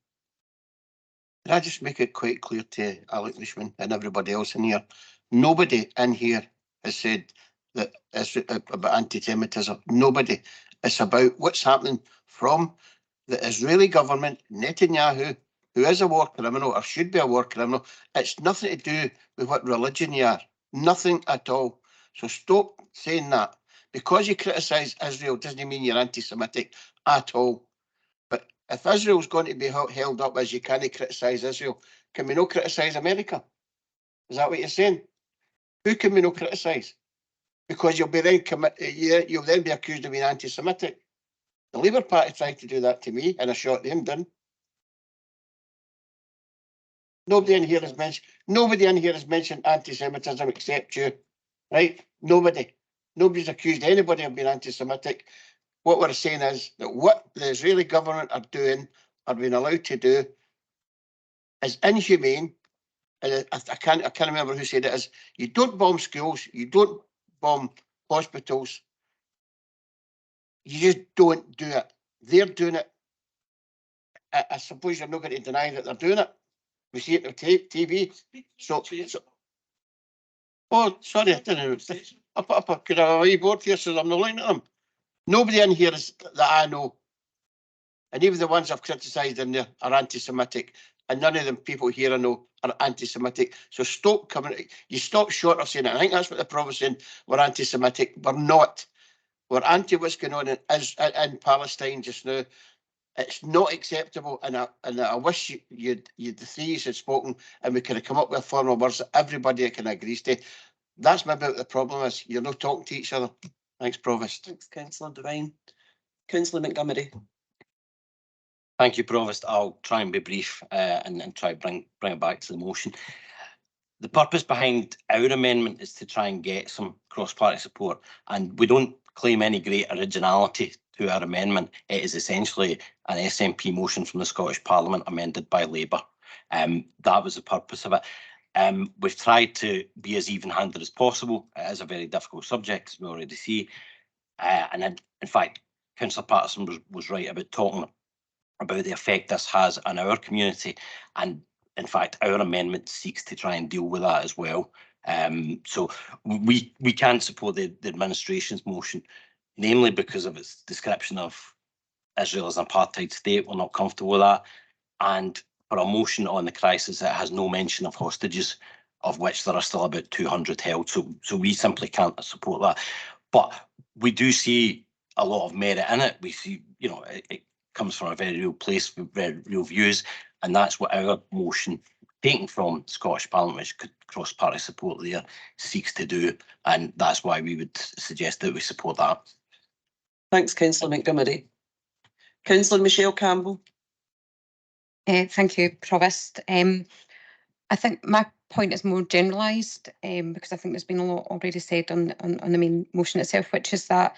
Can I just make it quite clear to Alec Leishman and everybody else in here? Nobody in here has said that it's about anti-Semitism. Nobody. It's about what's happening from the Israeli government, Netanyahu, who is a war criminal or should be a war criminal. It's nothing to do with what religion you are. Nothing at all. So stop saying that. Because you criticise Israel doesn't mean you're anti-Semitic at all. But if Israel's going to be held up as you can't criticise Israel, can we not criticise America? Is that what you're saying? Who can we not criticise? Because you'll be then you'll then be accused of being anti-Semitic. The Labour Party tried to do that to me, and I shot them down. Nobody in here has mentioned anti-Semitism except you, right? Nobody. Nobody's accused anybody of being anti-Semitic. What we're saying is that what the Israeli government are doing, are being allowed to do, is inhumane. And I can't remember who said it is. You don't bomb schools. You don't bomb hospitals. You just don't do it. They're doing it. I suppose you're not going to deny that they're doing it. We see it on TV. So oh, sorry, I didn't. I put up a wee board here so I'm not looking at them. Nobody in here is that I know, and even the ones I've criticised in there are anti-Semitic, and none of them people here I know are anti-Semitic. So stop coming. You stop short of saying it. I think that's what the Provost saying. We're anti-Semitic. We're not. We're anti what's going on in Palestine just now. It's not acceptable, and I wish the three had spoken, and we could have come up with formal words that everybody can agree to. That's maybe what the problem is. You're not talking to each other. Thanks, Provost. Thanks, Councillor Devine. Councillor Montgomery. Thank you, Provost. I'll try and be brief and try to bring it back to the motion. The purpose behind our amendment is to try and get some cross-party support, and we don't claim any great originality to our amendment. It is essentially an SNP motion from the Scottish Parliament amended by Labour. That was the purpose of it. We've tried to be as even-handed as possible. It is a very difficult subject, as we already see. And in fact, Councillor Patterson was right about talking about the effect this has on our community. And in fact, our amendment seeks to try and deal with that as well. So we can't support the administration's motion, namely because of its description of Israel as an apartheid state. We're not comfortable with that. And for a motion on the crisis that has no mention of hostages, of which there are still about 200 held. So we simply can't support that. But we do see a lot of merit in it. We see, you know, it comes from a very real place with very real views. And that's what our motion, taken from Scottish Parliament, which could cross-party support there, seeks to do. And that's why we would suggest that we support that. Thanks, Councillor Montgomery. Councillor Michelle Campbell. Thank you, Provost. I think my point is more generalised because I think there's been a lot already said on the main motion itself, which is that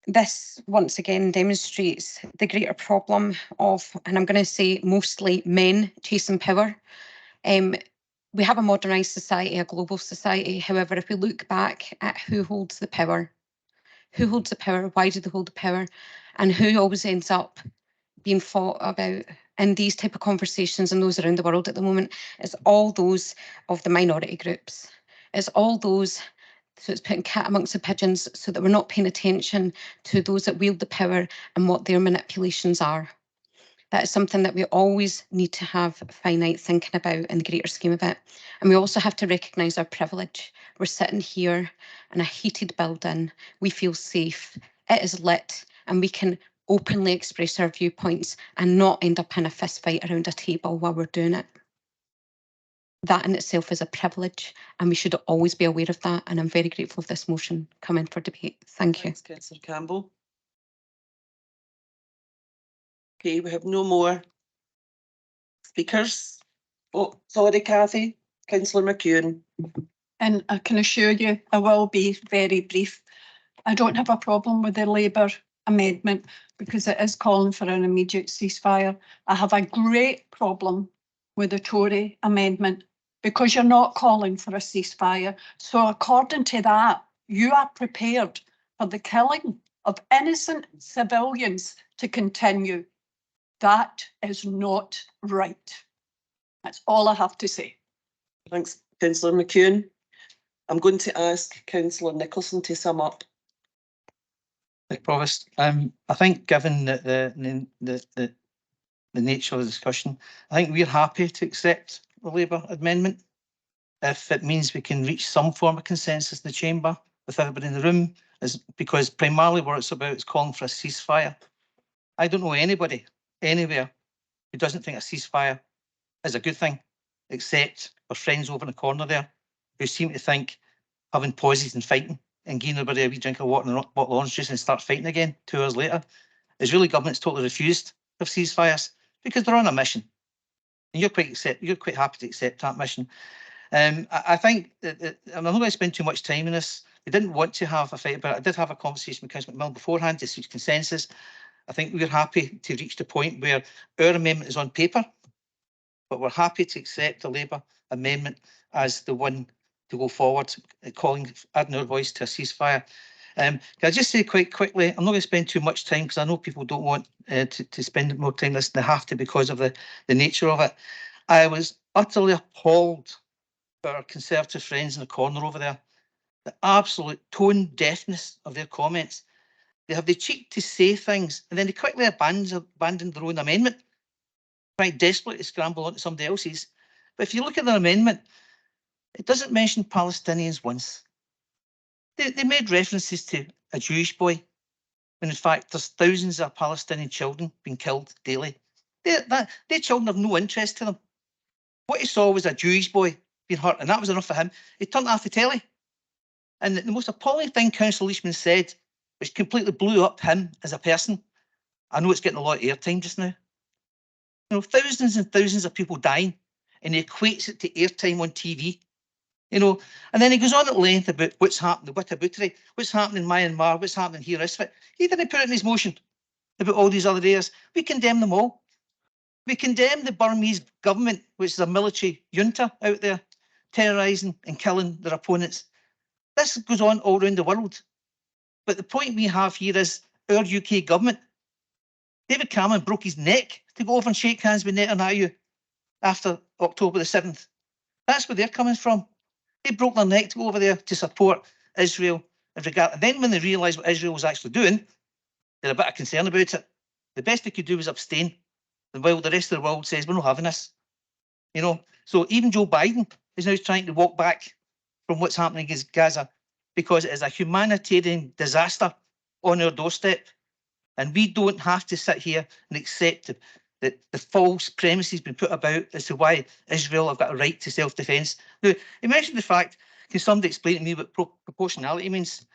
this once again demonstrates the greater problem of, and I'm going to say mostly men chasing power. We have a modernised society, a global society. However, if we look back at who holds the power, why do they hold the power, and who always ends up being fought about in these type of conversations and those around the world at the moment, it's all those of the minority groups. It's all those, so it's putting cat amongst the pigeons so that we're not paying attention to those that wield the power and what their manipulations are. That is something that we always need to have finite thinking about in the greater scheme of it. And we also have to recognise our privilege. We're sitting here in a heated building. We feel safe. It is lit, and we can openly express our viewpoints and not end up in a fist fight around a table while we're doing it. That in itself is a privilege, and we should always be aware of that. And I'm very grateful of this motion coming for debate. Thank you. Thanks, Councillor Campbell. Okay, we have no more speakers. Oh, sorry, Cathy. Councillor McEwan. And I can assure you, I will be very brief. I don't have a problem with the Labour amendment because it is calling for an immediate ceasefire. I have a great problem with the Tory amendment because you're not calling for a ceasefire. So according to that, you are prepared for the killing of innocent civilians to continue. That is not right. That's all I have to say. Thanks, Councillor McEwan. I'm going to ask Councillor Nicolson to sum up. Provost, I think given the nature of the discussion, I think we're happy to accept the Labour amendment if it means we can reach some form of consensus in the chamber with everybody in the room, because primarily what it's about is calling for a ceasefire. I don't know anybody anywhere who doesn't think a ceasefire is a good thing, except our friends over in the corner there who seem to think having pauses and fighting and giving everybody a wee drink of water and a bottle of orange juice and start fighting again 2 hours later is really government's totally refused of ceasefires because they're on a mission. And you're quite happy to accept that mission. I think that, I'm not going to spend too much time on this. We didn't want to have a fight about it. I did have a conversation with Councillor McMillan beforehand to reach consensus. I think we're happy to reach the point where our amendment is on paper, but we're happy to accept the Labour amendment as the one to go forward, calling, adding our voice to a ceasefire. Can I just say quite quickly, I'm not going to spend too much time because I know people don't want to spend more time listening. They have to because of the nature of it. I was utterly appalled by our Conservative friends in the corner over there. The absolute tone deafness of their comments. They have the cheek to say things and then they quickly abandon their own amendment, trying desperately to scramble onto somebody else's. But if you look at their amendment, it doesn't mention Palestinians once. They made references to a Jewish boy, when in fact there's thousands of Palestinian children being killed daily. Their children have no interest to them. What he saw was a Jewish boy being hurt, and that was enough for him. He turned off the telly. And the most appalling thing Councillor Leishman said, which completely blew up him as a person, I know it's getting a lot of airtime just now. You know, thousands and thousands of people dying, and he equates it to airtime on TV. You know, and then he goes on at length about what's happening, what's happening in Myanmar, what's happening here. He didn't put it in his motion about all these other areas. We condemn them all. We condemn the Burmese government, which is a military junta out there, terrorising and killing their opponents. This goes on all around the world. But the point we have here is our UK government. David Cameron broke his neck to go over and shake hands with Netanyahu after October the 7th. That's where they're coming from. They broke their neck to go over there to support Israel. And then when they realised what Israel was actually doing, they're a bit of concern about it. The best they could do was abstain. And while the rest of the world says, we're not having this. You know, so even Joe Biden is now trying to walk back from what's happening against Gaza because it is a humanitarian disaster on our doorstep. And we don't have to sit here and accept that the false premises being put about as to why Israel have got a right to self-defence. Now, you mentioned the fact, can somebody explain to me what proportionality means?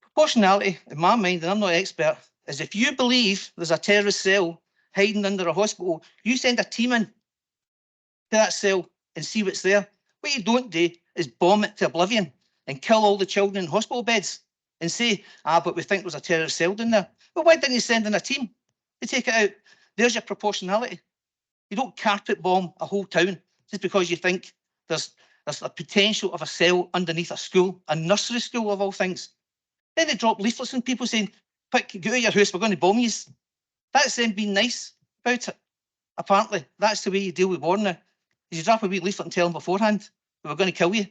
Proportionality, in my mind, and I'm not an expert, is if you believe there's a terrorist cell hiding under a hospital, you send a team in to that cell and see what's there. What you don't do is bomb it to oblivion and kill all the children in hospital beds and say, but we think there's a terrorist cell down there. Well, why didn't you send in a team to take it out? There's your proportionality. You don't carpet bomb a whole town just because you think there's a potential of a cell underneath a school, a nursery school of all things. Then they drop leaflets on people saying, quick, get out of your house, we're going to bomb you. That's them being nice about it. Apparently, that's the way you deal with war now. You drop a wee leaflet and tell them beforehand, we're going to kill you.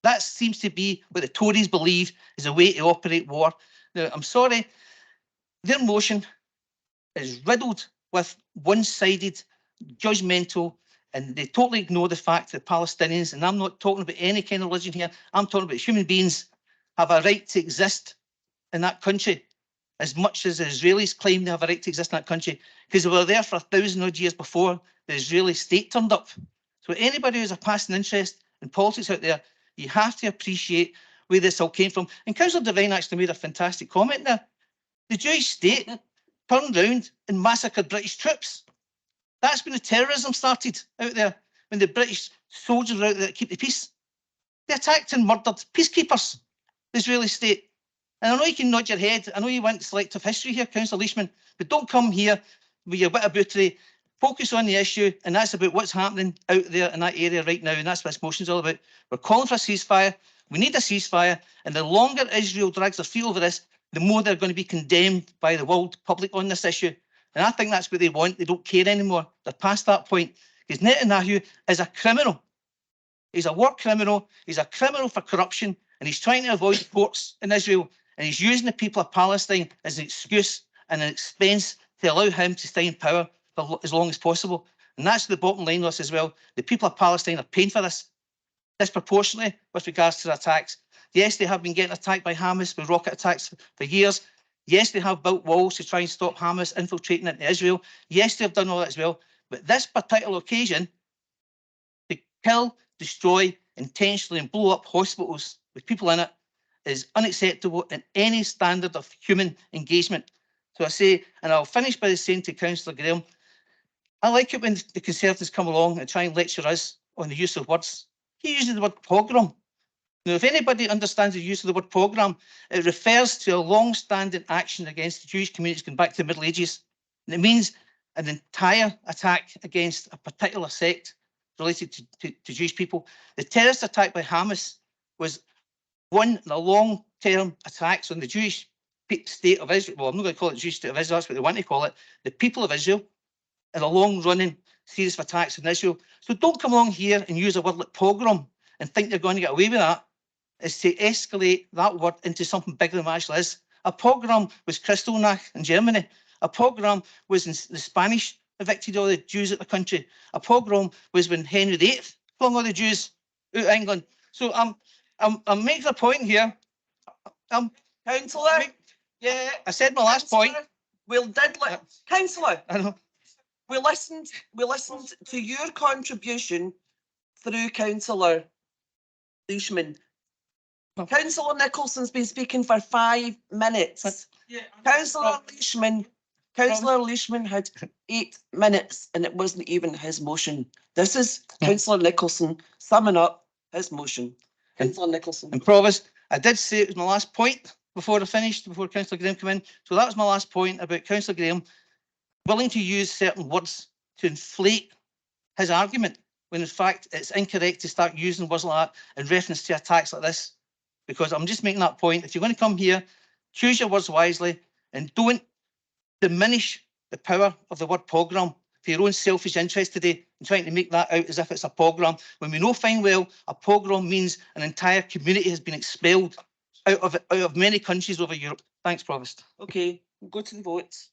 That seems to be what the Tories believe is a way to operate war. Now, I'm sorry, their motion is riddled with one-sided, judgmental, and they totally ignore the fact that Palestinians, and I'm not talking about any kind of religion here, I'm talking about human beings, have a right to exist in that country as much as the Israelis claim they have a right to exist in that country, because they were there for 1,000 odd years before the Israeli state turned up. So anybody who's a passing interest in politics out there, you have to appreciate where this all came from. And Councillor Devine actually made a fantastic comment there. The Jewish state turned round and massacred British troops. That's when the terrorism started out there, when the British soldiers were out there to keep the peace. They attacked and murdered peacekeepers, the Israeli state. And I know you can nod your head. I know you want selective history here, Councillor Leishman, but don't come here with your bit of bootery. Focus on the issue, and that's about what's happening out there in that area right now, and that's what this motion's all about. We're calling for a ceasefire. We need a ceasefire, and the longer Israel drags their feet over this, the more they're going to be condemned by the world public on this issue. And I think that's what they want. They don't care anymore. They're past that point. Because Netanyahu is a criminal. He's a war criminal. He's a criminal for corruption, and he's trying to avoid the courts in Israel, and he's using the people of Palestine as an excuse and an expense to allow him to stay in power for as long as possible. And that's the bottom line loss as well. The people of Palestine are paying for this disproportionately with regards to the attacks. Yes, they have been getting attacked by Hamas with rocket attacks for years. Yes, they have built walls to try and stop Hamas infiltrating into Israel. Yes, they've done all that as well. But this particular occasion, to kill, destroy, intentionally and blow up hospitals with people in it is unacceptable in any standard of human engagement. So I say, and I'll finish by saying to Councillor Graham, I like it when the Conservatives come along and try and lecture us on the use of words. He uses the word pogrom. Now, if anybody understands the use of the word pogrom, it refers to a long-standing action against the Jewish communities going back to the Middle Ages. And it means an entire attack against a particular sect related to Jewish people. The terrorist attack by Hamas was one of the long-term attacks on the Jewish state of Israel. Well, I'm not going to call it the Jewish state of Israel, that's what they want to call it. The people of Israel, and a long-running series of attacks on Israel. So don't come along here and use a word like pogrom and think you're going to get away with that. Is to escalate that word into something bigger than it actually is. A pogrom was Kristallnacht in Germany. A pogrom was in the Spanish evicted all the Jews out of the country. A pogrom was when Henry VIII flung all the Jews out of England. So I'm making a point here. Councillor, Yeah, I said my last point. We'll Councillor, I know. we listened to your contribution through Councillor Leishman. Councillor Nicholson's been speaking for 5 minutes. Councillor Leishman had 8 minutes, and it wasn't even his motion. This is Councillor Nicholson summing up his motion. Councillor Nicholson. And Provost, I did say it was my last point before I finished, before Councillor Graham came in. So that was my last point about Councillor Graham willing to use certain words to inflate his argument, when in fact it's incorrect to start using words like that in reference to attacks like this. Because I'm just making that point. If you're going to come here, choose your words wisely and don't diminish the power of the word pogrom for your own selfish interest today and trying to make that out as if it's a pogrom, when we know fine well a pogrom means an entire community has been expelled out of many countries over Europe. Thanks, Provost. Okay, we'll go to the votes.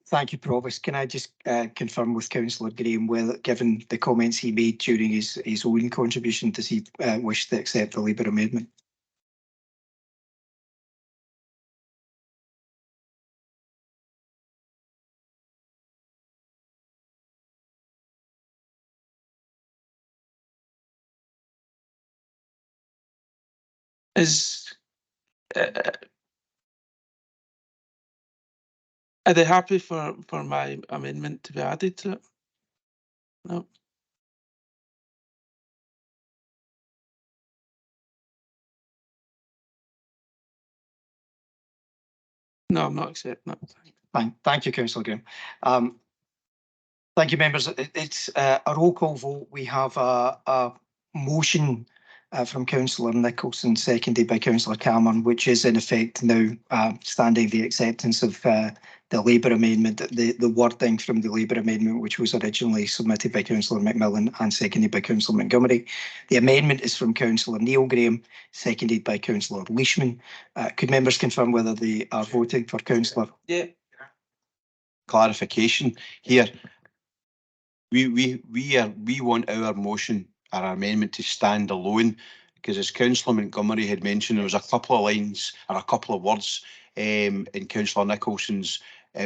Thank you, Provost. Can I just confirm with Councillor Graham, whether, given the comments he made during his own contribution, does he wish to accept the Labour amendment? Are they happy for my amendment to be added to it? No. No, I'm not accepting that. Fine. Thank you, Councillor Graham. Thank you, members. It's a roll call vote. We have a motion from Councillor Nicholson, seconded by Councillor Cameron, which is in effect now standing the acceptance of the Labour amendment, the wording from the Labour amendment, which was originally submitted by Councillor McMillan and seconded by Councillor Montgomery. The amendment is from Councillor Neil Graham, seconded by Councillor Leishman. Could members confirm whether they are voting for Councillor? Yeah. Clarification here. We want our motion, our amendment to stand alone, because as Councillor Montgomery had mentioned, there was a couple of lines or a couple of words in Councillor Nicholson's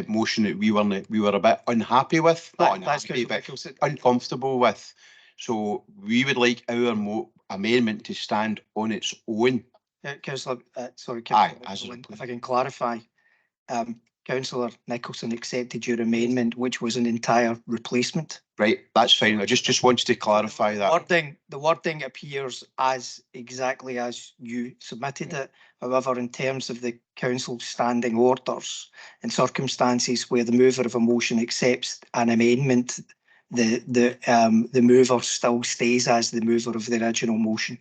motion that we were a bit unhappy with, not unhappy, but uncomfortable with. So we would like our amendment to stand on its own. Councillor, sorry, Aye, Councillor, if I can clarify, Councillor Nicholson accepted your amendment, which was an entire replacement. Right, that's fine. I just wanted to clarify that. The wording appears as exactly as you submitted it. However, in terms of the council's standing orders and circumstances where the mover of a motion accepts an amendment, the mover still stays as the mover of the original motion.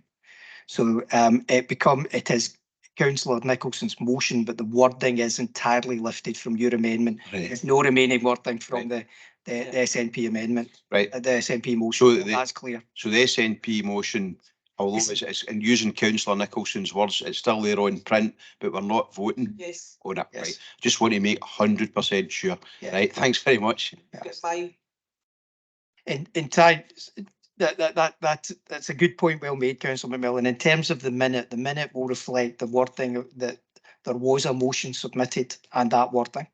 So it is Councillor Nicholson's motion, but the wording is entirely lifted from your amendment. Right. There's no remaining wording from the SNP amendment. Right. The SNP motion. So that's clear. So the SNP motion, although it's in using Councillor Nicholson's words, it's still there on print, but we're not voting Yes. on it. Yes. Right. Just want to make 100% sure. Yeah. Right. Thanks very much. Get mine. In time, that's a good point, well made, Councillor McMillan. In terms of the minute will reflect the wording that there was a motion submitted and that wording.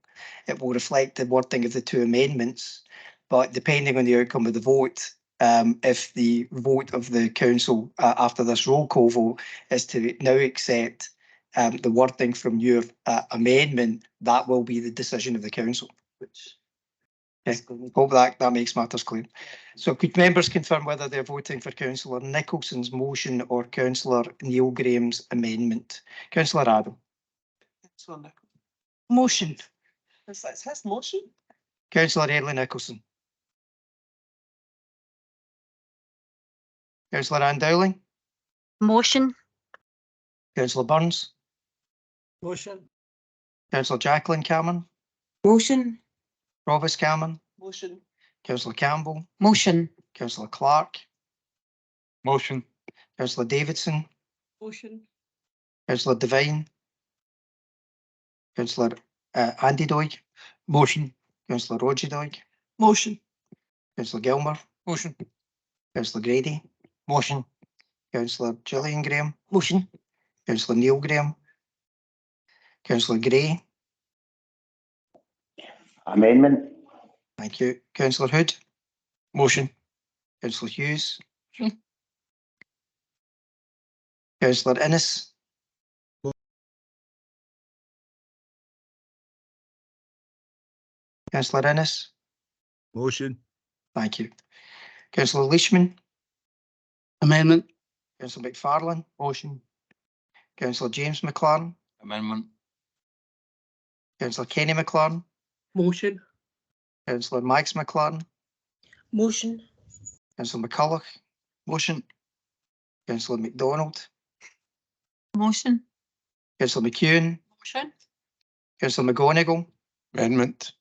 It will reflect the wording of the two amendments, but depending on the outcome of the vote, if the vote of the council after this roll call vote is to now accept the wording from your amendment, that will be the decision of the council. Okay. Hope that makes matters clear. So could members confirm whether they're voting for Councillor Nicholson's motion or Councillor Neil Graham's amendment? Councillor Adam. Councillor Nicholson. Motion. That's his motion. Councillor Airlie Nicholson. Councillor Ann-Dowling. Motion. Councillor Burns. Motion. Councillor Jacqueline Cameron. Motion. Provost Cameron. Motion. Councillor Campbell. Motion. Councillor Clark. Motion. Councillor Davidson. Motion. Councillor Devine. Councillor Andy-Doig. Motion. Councillor Rogie-Doig. Motion. Councillor Gilmour. Motion. Councillor Grady. Motion. Councillor Gillian Graham. Motion. Councillor Neil Graham. Councillor Gray. Amendment. Thank you. Councillor Hood. Motion. Councillor Hughes. Motion. Councillor Innes. Councillor Innes. Motion. Thank you. Councillor Leishman. Amendment. Councillor McFarlane. Motion. Councillor James MacLaren. Amendment. Councillor Kenny MacLaren. Motion. Councillor Max MacLaren. Motion. Councillor McCulloch. Motion. Councillor MacDonald. Motion. Councillor McEwan. Motion. Councillor McGonigle. Amendment.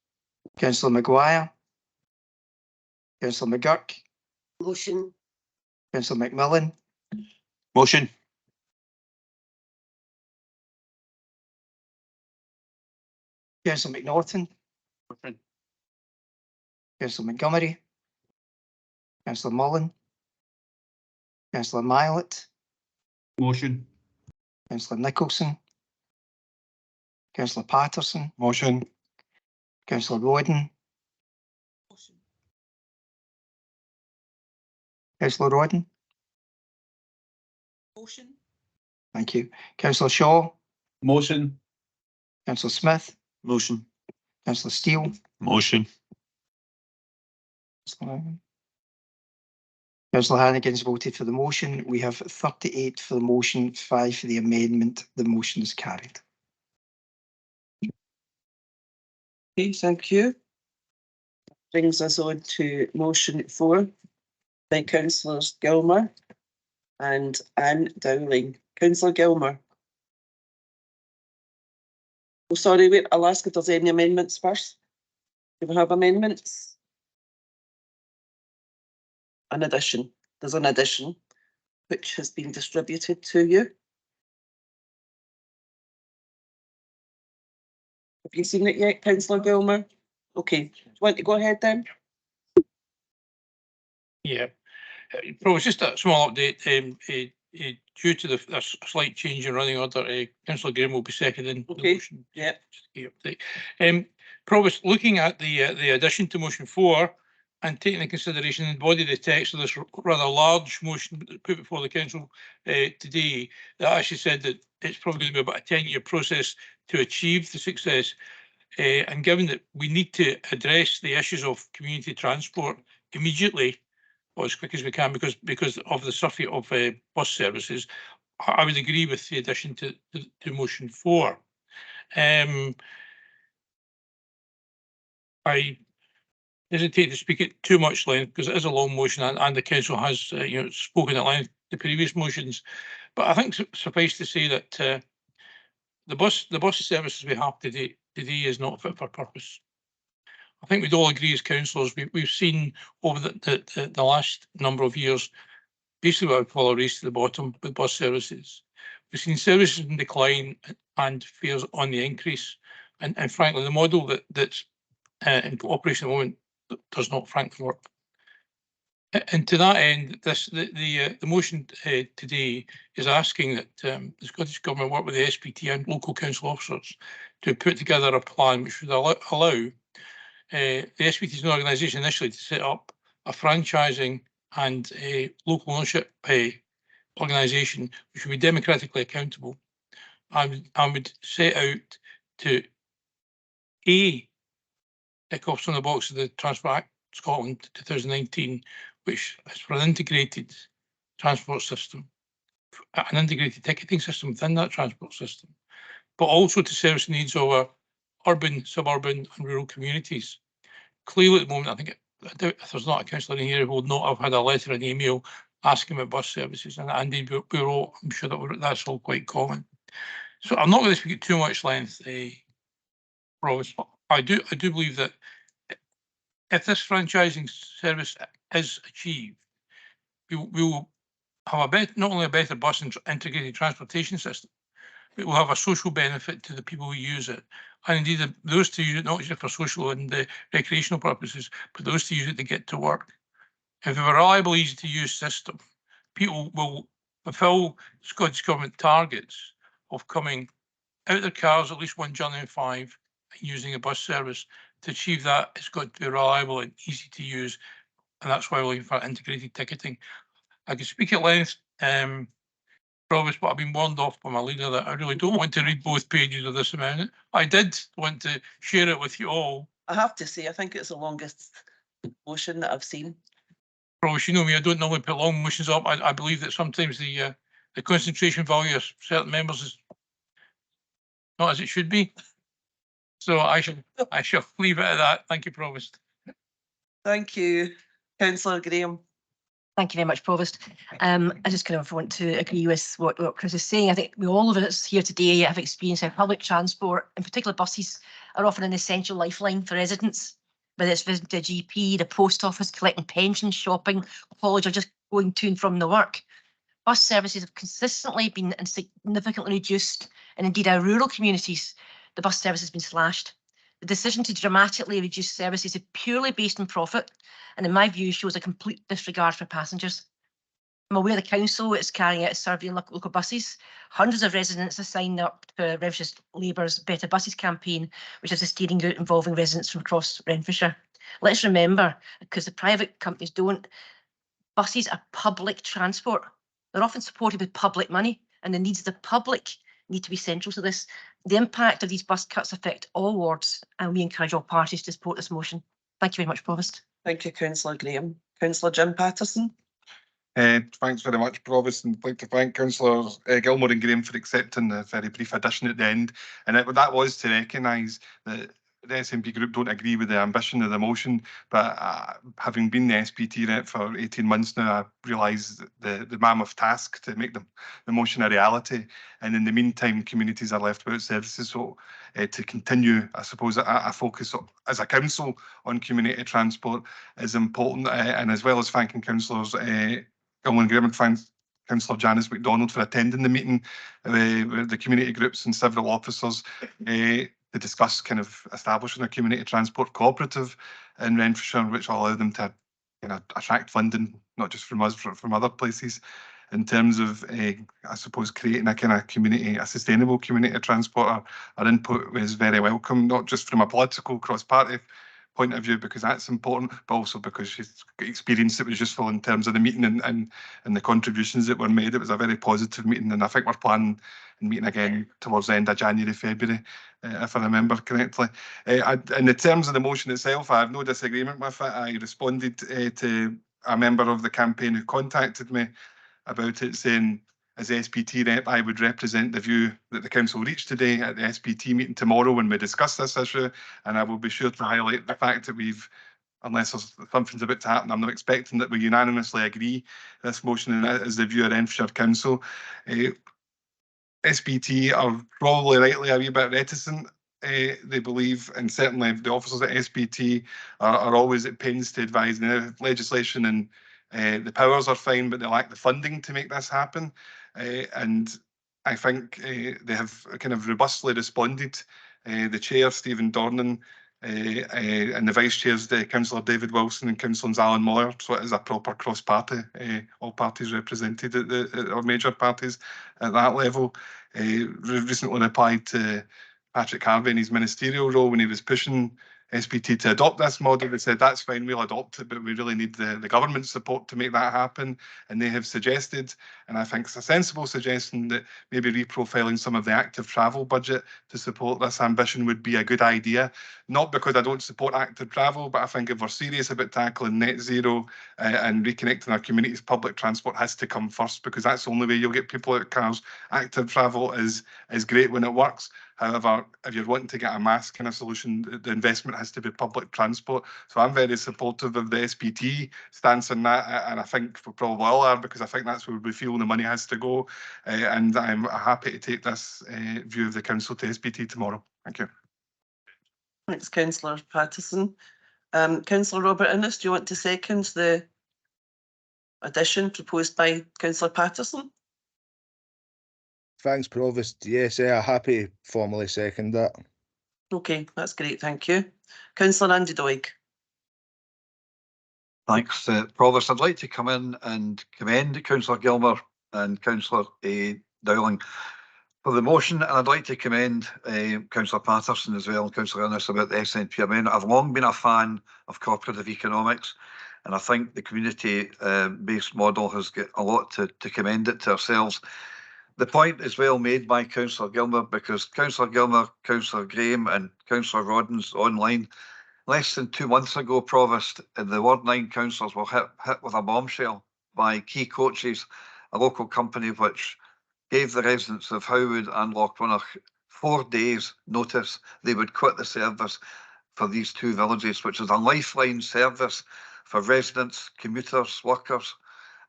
Councillor Maguire. Councillor McGurk. Motion. Councillor McMillan. Motion. Councillor McNaughton. Motion. Councillor Montgomery. Councillor Mullen. Councillor Milet. Motion. Councillor Nicholson. Councillor Patterson. Motion. Councillor Rodden. Councillor Rodden. Motion. Thank you. Councillor Shaw. Motion. Councillor Smith. Motion. Councillor Steele. Motion. Councillor Hannigan's voted for the motion. We have 38 for the motion, 5 for the amendment. The motion is carried. Okay, thank you. Brings us on to motion 4 by Councillors Gilmour and Ann-Dowling. Councillor Gilmour. Oh, sorry, wait, I'll ask if there's any amendments first. Do we have amendments? An addition. There's an addition which has been distributed to you. Have you seen it yet, Councillor Gilmour? Okay, do you want to go ahead then? Yeah, probably just a small update. Due to a slight change in running order, Councillor Graham will be seconding the motion. Yeah. Just to keep update. Provost, looking at the addition to motion 4 and taking into consideration the body of the text of this rather large motion put before the council today, that actually said that it's probably going to be about a 10-year process to achieve the success. And given that we need to address the issues of community transport immediately, or as quick as we can, because of the surfeit of bus services, I would agree with the addition to motion 4. I hesitate to speak at too much length because it is a long motion, and the council has spoken at length the previous motions. But I think suffice to say that the bus services we have today is not fit for purpose. I think we'd all agree as councillors, we've seen over the last number of years basically what I would call a race to the bottom with bus services. We've seen services in decline and fares on the increase, and frankly the model that's in operation at the moment does not frankly work. And to that end, the motion today is asking that the Scottish Government work with the SPT and local council officers to put together a plan which would allow the SPT is an organisation initially to set up a franchising and a local ownership organisation which would be democratically accountable and would set out to tick off some of the boxes of the Transport Act Scotland 2019, which is for an integrated transport system, an integrated ticketing system within that transport system, but also to service the needs of our urban, suburban and rural communities. Clearly at the moment, I think if there's not a councillor in here who would not have had a letter and email asking about bus services, and indeed we're all, I'm sure that's all quite common. So I'm not going to speak at too much length, Provost, but I do believe that if this franchising service is achieved, we will have not only a better bus and integrated transportation system, but we'll have a social benefit to the people who use it. And indeed, those to use it not just for social and recreational purposes, but those to use it to get to work. If we have a reliable, easy to use system, people will fulfil Scottish Government targets of coming out of their cars at least one journey in 5 and using a bus service. To achieve that, it's got to be reliable and easy to use. And that's why we're looking for integrated ticketing. I could speak at length, Provost, but I've been warned off by my leader that I really don't want to read both pages of this amendment. I did want to share it with you all. I have to say, I think it's the longest motion that I've seen. Provost, you know me, I don't normally put long motions up. I believe that sometimes the concentration value of certain members is not as it should be. So I shall leave it at that. Thank you, Provost. Thank you, Councillor Graham. Thank you very much, Provost. I just kind of want to agree with what Chris is saying. I think all of us here today have experienced how public transport, in particular buses, are often an essential lifeline for residents, whether it's visiting a GP, the post office, collecting pensions, shopping, college, or just going to and from the work. Bus services have consistently been significantly reduced, and indeed our rural communities, the bus service has been slashed. The decision to dramatically reduce services is purely based on profit, and in my view shows a complete disregard for passengers. I'm aware the council is carrying out a survey on local buses. Hundreds of residents have signed up to Renfrewshire Labour's Better Buses campaign, which is a steering group involving residents from across Renfrewshire. Let's remember, because the private companies don't, buses are public transport. They're often supported with public money, and the needs of the public need to be central to this. The impact of these bus cuts affect all wards, and we encourage all parties to support this motion. Thank you very much, Provost. Thank you, Councillor Graham. Councillor Jim Patterson. Thanks very much, Provost, and I'd like to thank Councillors Gilmour and Graham for accepting the very brief addition at the end. And that was to recognise that the SNP group don't agree with the ambition of the motion, but having been the SPT rep for 18 months now, I realise the mammoth task to make the motion a reality. And in the meantime, communities are left without services. So to continue, I suppose, a focus as a council on community transport is important. And as well as thanking councillors Gilmour and Graham, and Councillor Janice MacDonald for attending the meeting with the community groups and several officers to discuss kind of establishing a community transport cooperative in Renfrewshire, which will allow them to attract funding, not just from us, but from other places. In terms of, I suppose, creating a kind of community, a sustainable community transport, our input is very welcome, not just from a political cross-party point of view, because that's important, but also because she's experienced it was useful in terms of the meeting and the contributions that were made. It was a very positive meeting, and I think we're planning on meeting again towards the end of January, February, if I remember correctly. In the terms of the motion itself, I have no disagreement with it. I responded to a member of the campaign who contacted me about it, saying, as SPT rep, I would represent the view that the council reached today at the SPT meeting tomorrow when we discuss this issue, and I will be sure to highlight the fact that we've, unless something's about to happen, I'm not expecting that we unanimously agree this motion, and that is the view of Renfrewshire Council. SPT are probably rightly a wee bit reticent. They believe, and certainly the officers at SPT are always at pains to advise the legislation, and the powers are fine, but they lack the funding to make this happen. And I think they have kind of robustly responded. The chair, Stephen Dornan, and the vice chairs, Councillor David Wilson and Councillor Alan Moyer. So it is a proper cross-party, all parties represented or major parties at that level. Recently replied to Patrick Harvey in his ministerial role when he was pushing SPT to adopt this model. They said, that's fine, we'll adopt it, but we really need the government support to make that happen. And they have suggested, and I think it's a sensible suggestion, that maybe reprofiling some of the active travel budget to support this ambition would be a good idea. Not because I don't support active travel, but I think if we're serious about tackling net zero and reconnecting our communities, public transport has to come first, because that's the only way you'll get people out of cars. Active travel is great when it works. However, if you're wanting to get a mass kind of solution, the investment has to be public transport. So I'm very supportive of the SPT stance on that, and I think we probably all are, because I think that's where we feel the money has to go. And I'm happy to take this view of the council to SPT tomorrow. Thank you. Thanks, Councillor Pattison. Councillor Robert Innes, do you want to second the addition proposed by Councillor Pattison? Thanks, Provost. Yes, I happy formally second that. Okay, that's great, thank you. Councillor Ann-Dowling. Thanks, Provost. I'd like to come in and commend Councillor Gilmour and Councillor Dowling for the motion, and I'd like to commend Councillor Pattison as well and Councillor Innes about the SNP amendment. I've long been a fan of cooperative economics, and I think the community-based model has got a lot to commend it to ourselves. The point is well made by Councillor Gilmour, because Councillor Gilmour, Councillor Graham and Councillor Rodden's online. Less than 2 months ago, Provost, the Ward 9 councillors were hit with a bombshell by Key Coaches, a local company which gave the residents of Howwood and Lochwinnoch 4 days notice they would quit the service for these 2 villages, which is a lifeline service for residents, commuters, workers.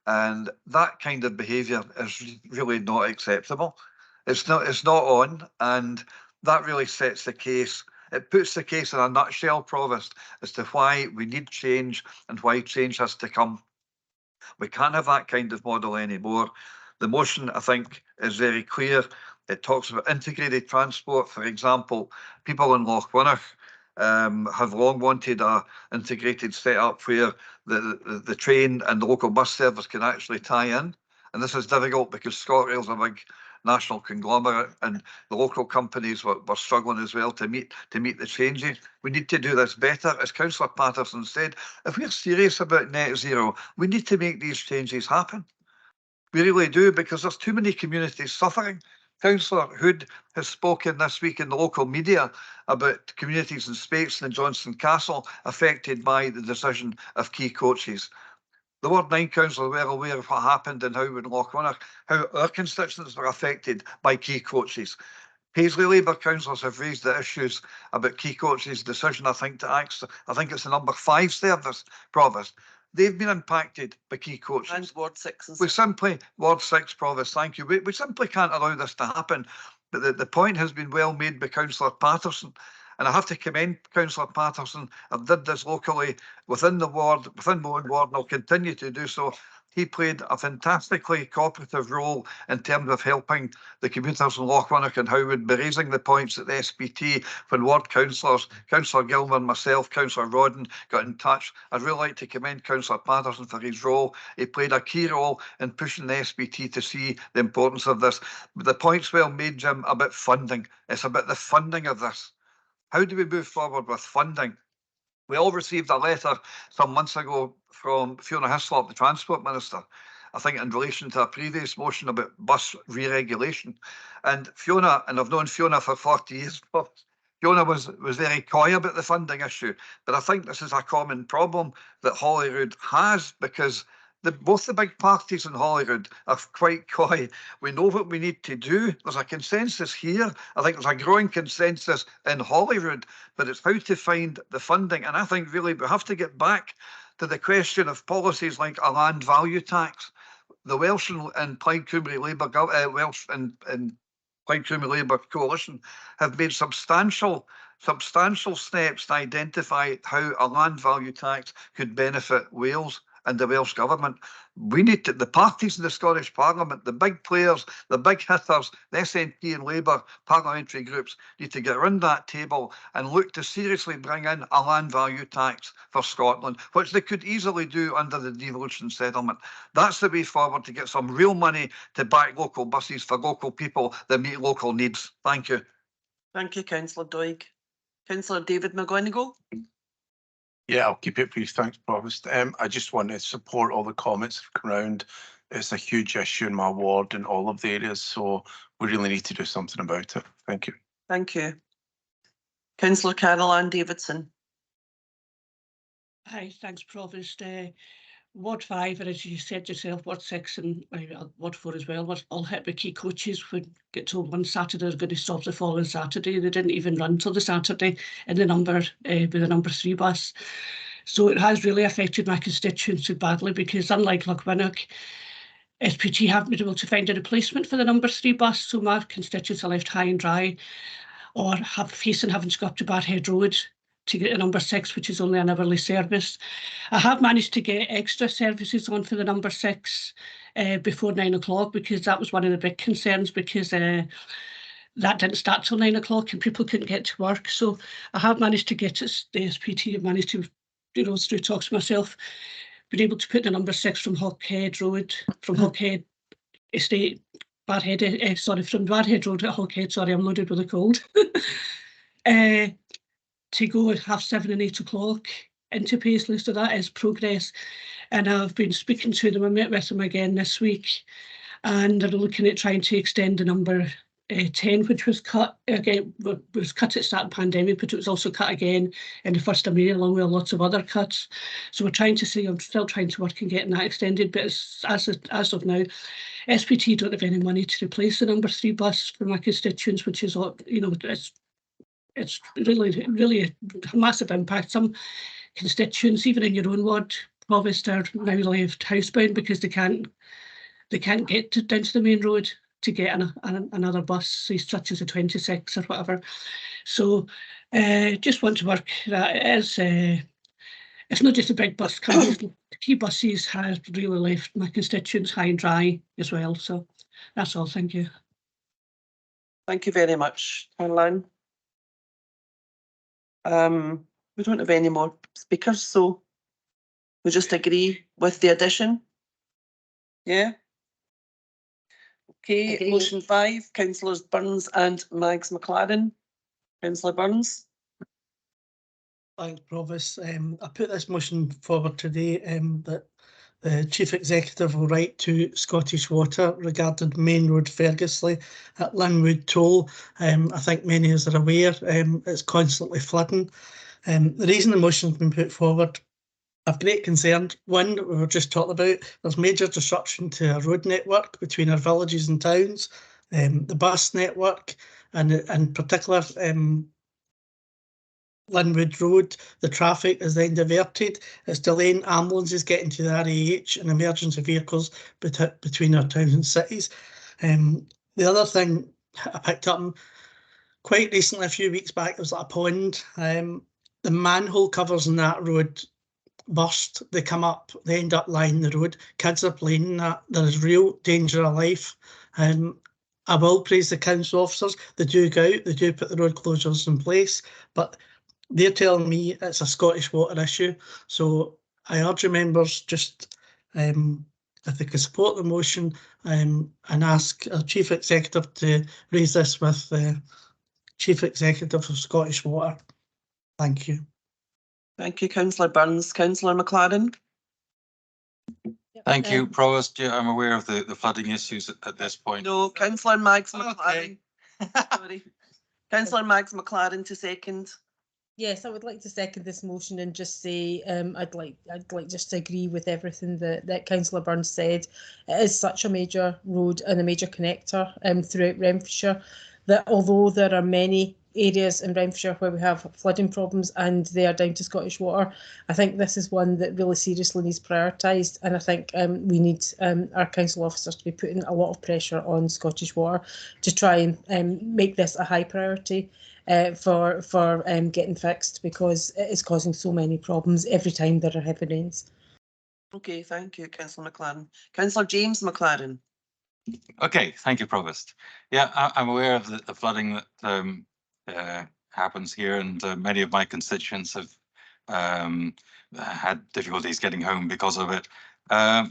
And that kind of behaviour is really not acceptable. It's not on, and that really sets the case. It puts the case in a nutshell, Provost, as to why we need change and why change has to come. We can't have that kind of model anymore. The motion, I think, is very clear. It talks about integrated transport. For example, people in Lochwinnoch have long wanted a integrated setup where the train and the local bus service can actually tie in. And this is difficult because ScotRail's a big national conglomerate, and the local companies were struggling as well to meet the changes. We need to do this better. As Councillor Pattison said, if we're serious about net zero, we need to make these changes happen. We really do, because there's too many communities suffering. Councillor Hood has spoken this week in the local media about communities in Speightson and Johnson Castle affected by the decision of Key Coaches. The Ward 9 Council are well aware of what happened in Howwood and Lochwinnoch, how our constituents were affected by Key Coaches. Paisley Labour councillors have raised the issues about Key Coach's decision, I think, to act. I think it's the number 5 service, Provost. They've been impacted by Key Coaches. And Ward 6. We simply, Ward 6, Provost, thank you. We simply can't allow this to happen. But the point has been well made by Councillor Patterson. And I have to commend Councillor Patterson. I've did this locally within the ward, within my own ward, and I'll continue to do so. He played a fantastically cooperative role in terms of helping the commuters in Lochwinnock and Howard by raising the points at the SPT when ward councillors, Councillor Gilmour and myself, Councillor Rodden, got in touch. I'd really like to commend Councillor Patterson for his role. He played a key role in pushing the SPT to see the importance of this. But the point's well made, Jim, about funding. It's about the funding of this. How do we move forward with funding? We all received a letter some months ago from Fiona Hislop, the Transport Minister, I think in relation to a previous motion about bus re-regulation. And Fiona, and I've known Fiona for 40 years, Fiona was very coy about the funding issue. But I think this is a common problem that Holyrood has, because both the big parties in Holyrood are quite coy. We know what we need to do. There's a consensus here. I think there's a growing consensus in Holyrood, but it's how to find the funding. And I think really we have to get back to the question of policies like a land value tax. The Welsh and Plaid Cymru Labour, Welsh and Plaid Cymru Labour coalition have made substantial steps to identify how a land value tax could benefit Wales and the Welsh Government. We need to, the parties in the Scottish Parliament, the big players, the big hitters, the SNP and Labour parliamentary groups need to get around that table and look to seriously bring in a land value tax for Scotland, which they could easily do under the devolution settlement. That's the way forward to get some real money to back local buses for local people that meet local needs. Thank you. Thank you, Councillor Doig. Councillor David McGonigle. Yeah, I'll keep it brief. Thanks, Provost. I just want to support all the comments that have come around. It's a huge issue in my ward in all of the areas, so we really need to do something about it. Thank you. Thank you. Councillor Caroline Davidson. Hi, thanks, Provost. Ward 5, and as you said yourself, Ward 6 and Ward 4 as well, were all hit with Key Coaches. We get told one Saturday they're going to stop the following Saturday. They didn't even run till the Saturday in the number with the number 3 bus. So it has really affected my constituency badly, because unlike Lochwinnock, SPT haven't been able to find a replacement for the number 3 bus. So my constituents are left high and dry, or facing having to go up to Barhead Road to get a number 6, which is only an hourly service. I have managed to get extra services on for the number 6 before 9 o'clock, because that was one of the big concerns, because that didn't start till 9 o'clock and people couldn't get to work. So I have managed to get it, the SPT have managed to, through talks myself, been able to put the number 6 from Hawkhead Road, from Hawkhead Estate, from Barhead Road at Hawkhead, sorry, I'm loaded with a cold. To go at 7:30 and 8 o'clock into Paisley, so that is progress. And I've been speaking to them. I met with them again this week, and they're looking at trying to extend the number 10, which was cut again, was cut at the start of the pandemic, but it was also cut again in the 1st of May, along with lots of other cuts. So we're trying to see, I'm still trying to work on getting that extended, but as of now, SPT don't have any money to replace the number 3 bus for my constituents, which is, it's really a massive impact. Some constituents, even in your own ward, Provost, are now left housebound because they can't get down to the main road to get another bus, such as a 26 or whatever. So just want to work that. It's not just a big bus companies. The key buses have really left my constituents high and dry as well. So that's all. Thank you. Thank you very much, Caroline. We don't have any more speakers, so we just agree with the addition. Yeah. Okay, Agree. motion 5, Councillors Burns and McLaren. Councillor Burns. Thanks, Provost. I put this motion forward today that the Chief Executive will write to Scottish Water regarding Main Road Fergusley at Linwood Toll. I think many of us are aware it's constantly flooding. The reason the motion has been put forward, I've great concern. One, we were just talking about, there's major disruption to our road network between our villages and towns, the bus network, and in particular Linwood Road, the traffic is then diverted. It's delaying ambulances getting to the RAH and emergency vehicles between our towns and cities. The other thing I picked up quite recently, a few weeks back, it was like a pond. The manhole covers on that road burst, they come up, they end up lining the road. Kids are playing in that. There is real danger of life. I will praise the council officers. They do go out, they do put the road closures in place, but they're telling me it's a Scottish Water issue. So I urge the members just, if they could support the motion, and ask our Chief Executive to raise this with the Chief Executive of Scottish Water. Thank you. Thank you, Councillor Burns. Councillor McLaren. Thank you, Provost. Yeah, I'm aware of the flooding issues at this point. No, Councillor Mags McLaren. Sorry. Councillor Mags McLaren to second. Yes, I would like to second this motion and just say I'd like just to agree with everything that Councillor Burns said. It is such a major road and a major connector throughout Renfrewshire that although there are many areas in Renfrewshire where we have flooding problems and they are down to Scottish Water, I think this is one that really seriously needs prioritised, and I think we need our council officers to be putting a lot of pressure on Scottish Water to try and make this a high priority for getting fixed, because it is causing so many problems every time there are heavy rains. Okay, thank you, Councillor McLaren. Councillor James McLaren. Okay, thank you, Provost. Yeah, I'm aware of the flooding that happens here, and many of my constituents have had difficulties getting home because of it. I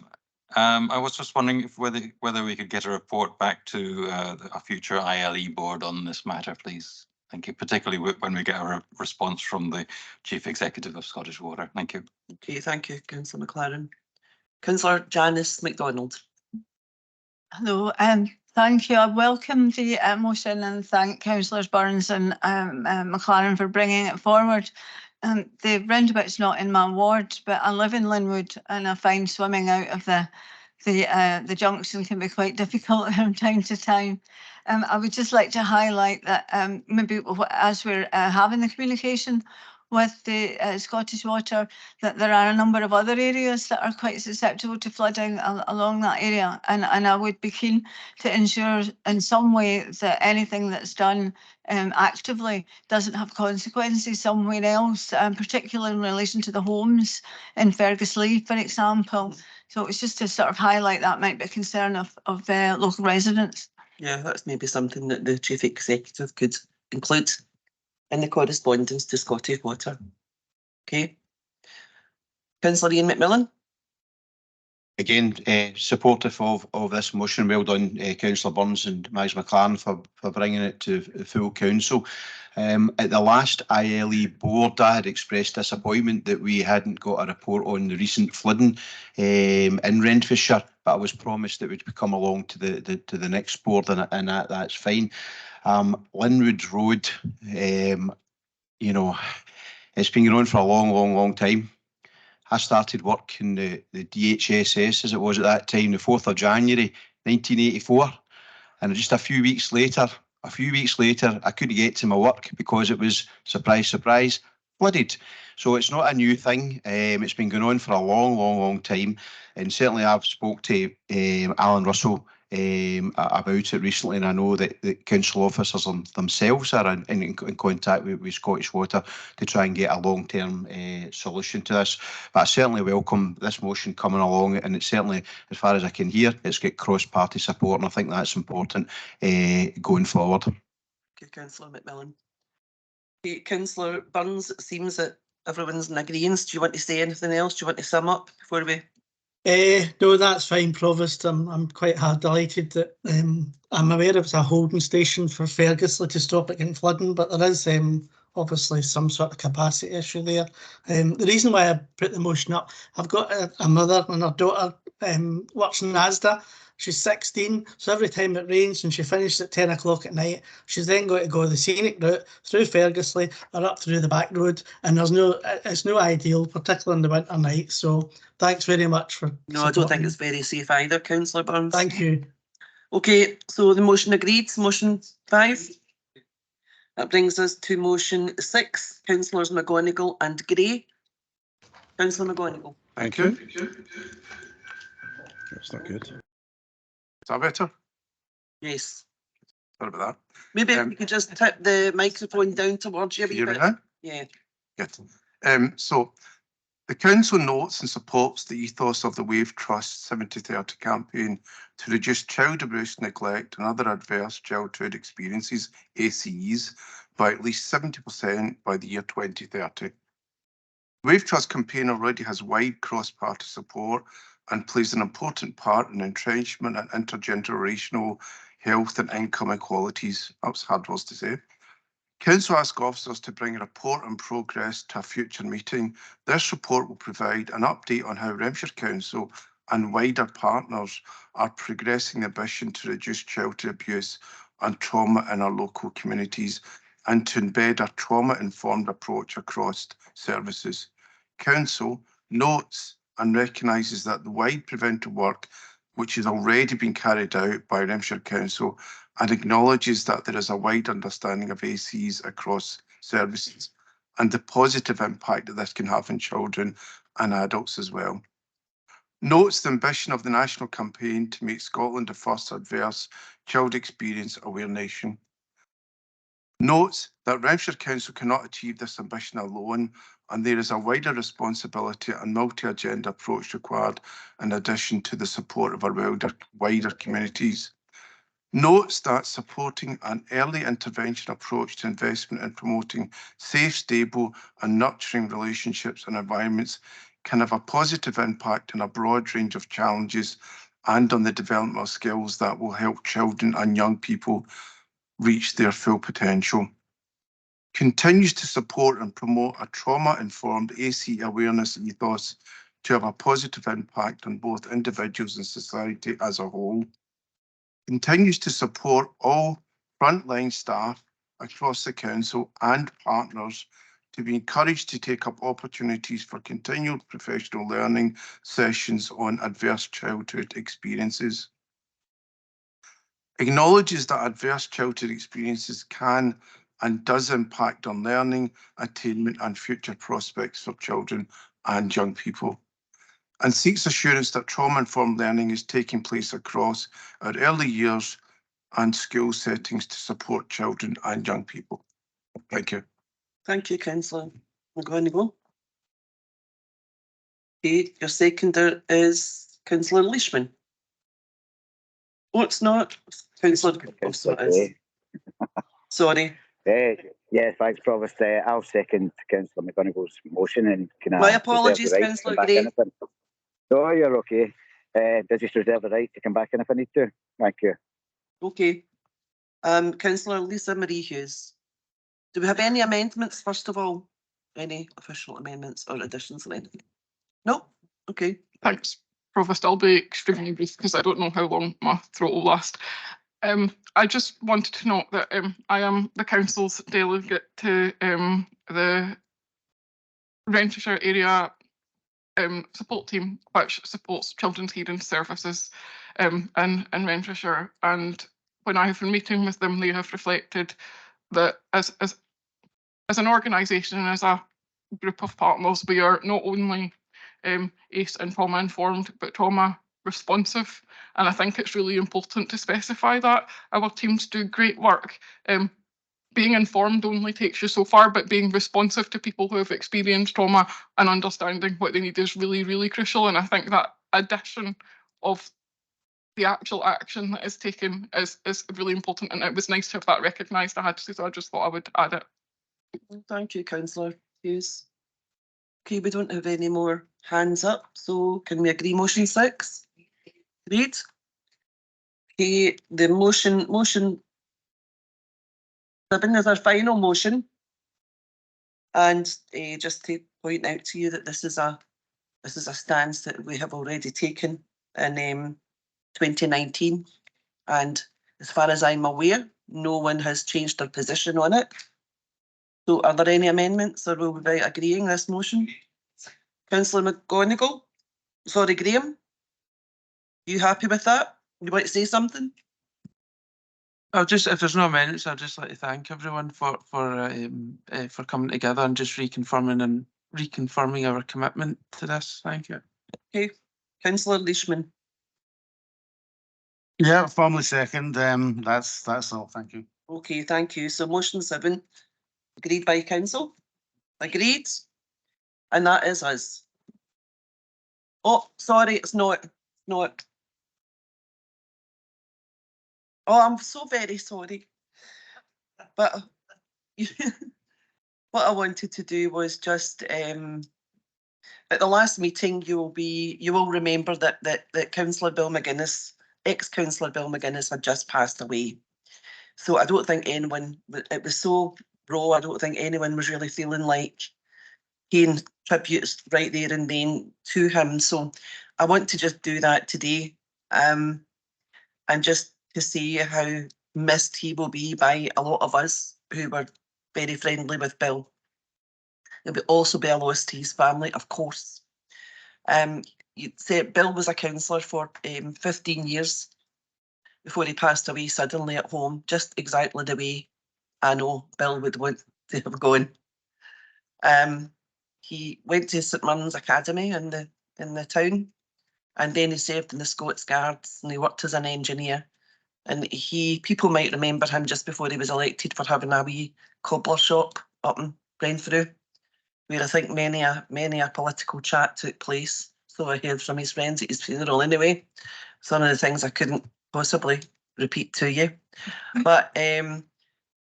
was just wondering if whether we could get a report back to a future ILE board on this matter, please. Thank you, particularly when we get a response from the Chief Executive of Scottish Water. Thank you. Okay, thank you, Councillor McLaren. Councillor Janice MacDonald. Hello, thank you. I welcome the motion and thank Councillors Burns and McLaren for bringing it forward. The roundabout's not in my ward, but I live in Linwood and I find swimming out of the junction can be quite difficult from time to time. I would just like to highlight that maybe as we're having the communication with the Scottish Water, that there are a number of other areas that are quite susceptible to flooding along that area, and I would be keen to ensure in some way that anything that's done actively doesn't have consequences somewhere else, particularly in relation to the homes in Ferguslie, for example. So it's just to sort of highlight that might be a concern of local residents. Yeah, that's maybe something that the Chief Executive could include in the correspondence to Scottish Water. Okay. Councillor Ian McMillan. Again, supportive of this motion. Well done, Councillor Burns and Mags McLaren for bringing it to full council. At the last ILE board, I had expressed disappointment that we hadn't got a report on the recent flooding in Renfrewshire, but I was promised that we'd come along to the next board, and that's fine. Linwood Road, you know, it's been going on for a long time. I started work in the DHSS, as it was at that time, the 4th of January 1984, and just a few weeks later, I couldn't get to my work because it was, surprise, surprise, flooded. So it's not a new thing. It's been going on for a long time, and certainly I've spoke to Alan Russell about it recently, and I know that the council officers themselves are in contact with Scottish Water to try and get a long-term solution to this. But I certainly welcome this motion coming along, and it's certainly, as far as I can hear, it's got cross-party support, and I think that's important going forward. Okay, Councillor McMillan. Okay, Councillor Burns, it seems that everyone's in agreement. Do you want to say anything else? Do you want to sum up before we... No, that's fine, Provost. I'm quite delighted that I'm aware it was a holding station for Ferguslie to stop it getting flooding, but there is obviously some sort of capacity issue there. The reason why I put the motion up, I've got a mother and her daughter works in Asda. She's 16, so every time it rains and she finishes at 10 o'clock at night, she's then got to go the scenic route through Ferguslie or up through the back road, and it's no ideal, particularly in the winter night. So thanks very much for No, I don't think it's very safe either, Councillor Burns. Thank you. Okay, so the motion agreed. Motion 5. That brings us to motion 6, councillors McGonigle and Gray. Councillor McGonigle. Thank you. That's not good. Is that better? Yes. Sorry about that. Maybe you could just tip the microphone down towards you a Can wee you hear me bit. now? Yeah. Good. So the council notes and supports the ethos of the Wave Trust 70/30 campaign to reduce child abuse, neglect and other adverse childhood experiences, ACEs, by at least 70% by the year 2030. The Wave Trust campaign already has wide cross-party support and plays an important part in entrenchment and intergenerational health and income inequalities. That was hard words to say. Council ask officers to bring a report on progress to a future meeting. This report will provide an update on how Renfrewshire Council and wider partners are progressing the mission to reduce childhood abuse and trauma in our local communities and to embed a trauma-informed approach across services. Council notes and recognises that the wide preventive work which has already been carried out by Renfrewshire Council and acknowledges that there is a wide understanding of ACs across services and the positive impact that this can have on children and adults as well. Notes the ambition of the national campaign to make Scotland the first adverse child experience aware nation. Notes that Renfrewshire Council cannot achieve this ambition alone and there is a wider responsibility and multi-agenda approach required in addition to the support of our wider communities. Notes that supporting an early intervention approach to investment in promoting safe, stable and nurturing relationships and environments can have a positive impact on a broad range of challenges and on the development of skills that will help children and young people reach their full potential. Continues to support and promote a trauma-informed AC awareness ethos to have a positive impact on both individuals and society as a whole. Continues to support all frontline staff across the council and partners to be encouraged to take up opportunities for continual professional learning sessions on adverse childhood experiences. Acknowledges that adverse childhood experiences can and does impact on learning, attainment and future prospects for children and young people. And seeks assurance that trauma-informed learning is taking place across our early years and school settings to support children and young people. Thank you. Thank you, Councillor McGonigle. Okay, your seconder is Councillor Leishman. Oh, it's not. Councillor. Oh, so it is. Sorry. Yeah, thanks, Provost. I'll second Councillor McGonigle's motion and can My apologies, Councillor Gray. No, you're okay. I just reserve the right to come back in if I need to. Thank you. Okay. Councillor Lisa Marie Hughes. Do we have any amendments, first of all? Any official amendments or additions or anything? No? Okay. Thanks, Provost. I'll be extremely brief because I don't know how long my throat will last. I just wanted to note that I am the council's delegate to the Renfrewshire area support team, which supports children's hearing services in Renfrewshire. And when I have been meeting with them, they have reflected that as an organisation and as a group of partners, we are not only ACE and trauma informed, but trauma responsive. And I think it's really important to specify that. Our teams do great work. Being informed only takes you so far, but being responsive to people who have experienced trauma and understanding what they need is really, really crucial. And I think that addition of the actual action that is taken is really important. And it was nice to have that recognised. I had to, so I just thought I would add it. Thank you, Councillor Hughes. Okay, we don't have any more hands up, so can we agree motion 6? Great. Okay, the motion 7 is our final motion. And just to point out to you that this is a stance that we have already taken in 2019. And as far as I'm aware, no one has changed their position on it. So are there any amendments or will we be agreeing this motion? Councillor McGonigle, sorry, Graham, you happy with that? You want to say something? I'll just, if there's no minutes, I'd just like to thank everyone for coming together and just reconfirming our commitment to this. Thank you. Okay, Councillor Leishman. Yeah, formally second. That's all. Thank you. Okay, thank you. So motion 7, agreed by council. Agreed. And that is us. Oh, sorry, it's not. Not. Oh, I'm so very sorry. But what I wanted to do was just at the last meeting, you will remember that Councillor Bill McGuinness, ex-Councillor Bill McGuinness, had just passed away. So I don't think anyone, it was so raw, I don't think anyone was really feeling like paying tributes right there and then to him. So I want to just do that today, and just to see how missed he will be by a lot of us who were very friendly with Bill. It will also be a loss to his family, of course. You'd say Bill was a councillor for 15 years before he passed away suddenly at home, just exactly the way I know Bill would want to have gone. He went to St Mirren's Academy in the town, and then he served in the Scots Guards, and he worked as an engineer. And people might remember him just before he was elected for having a wee cobbler shop up in Renfrew, where I think many a political chat took place. So I heard from his friends at his funeral anyway. Some of the things I couldn't possibly repeat to you. But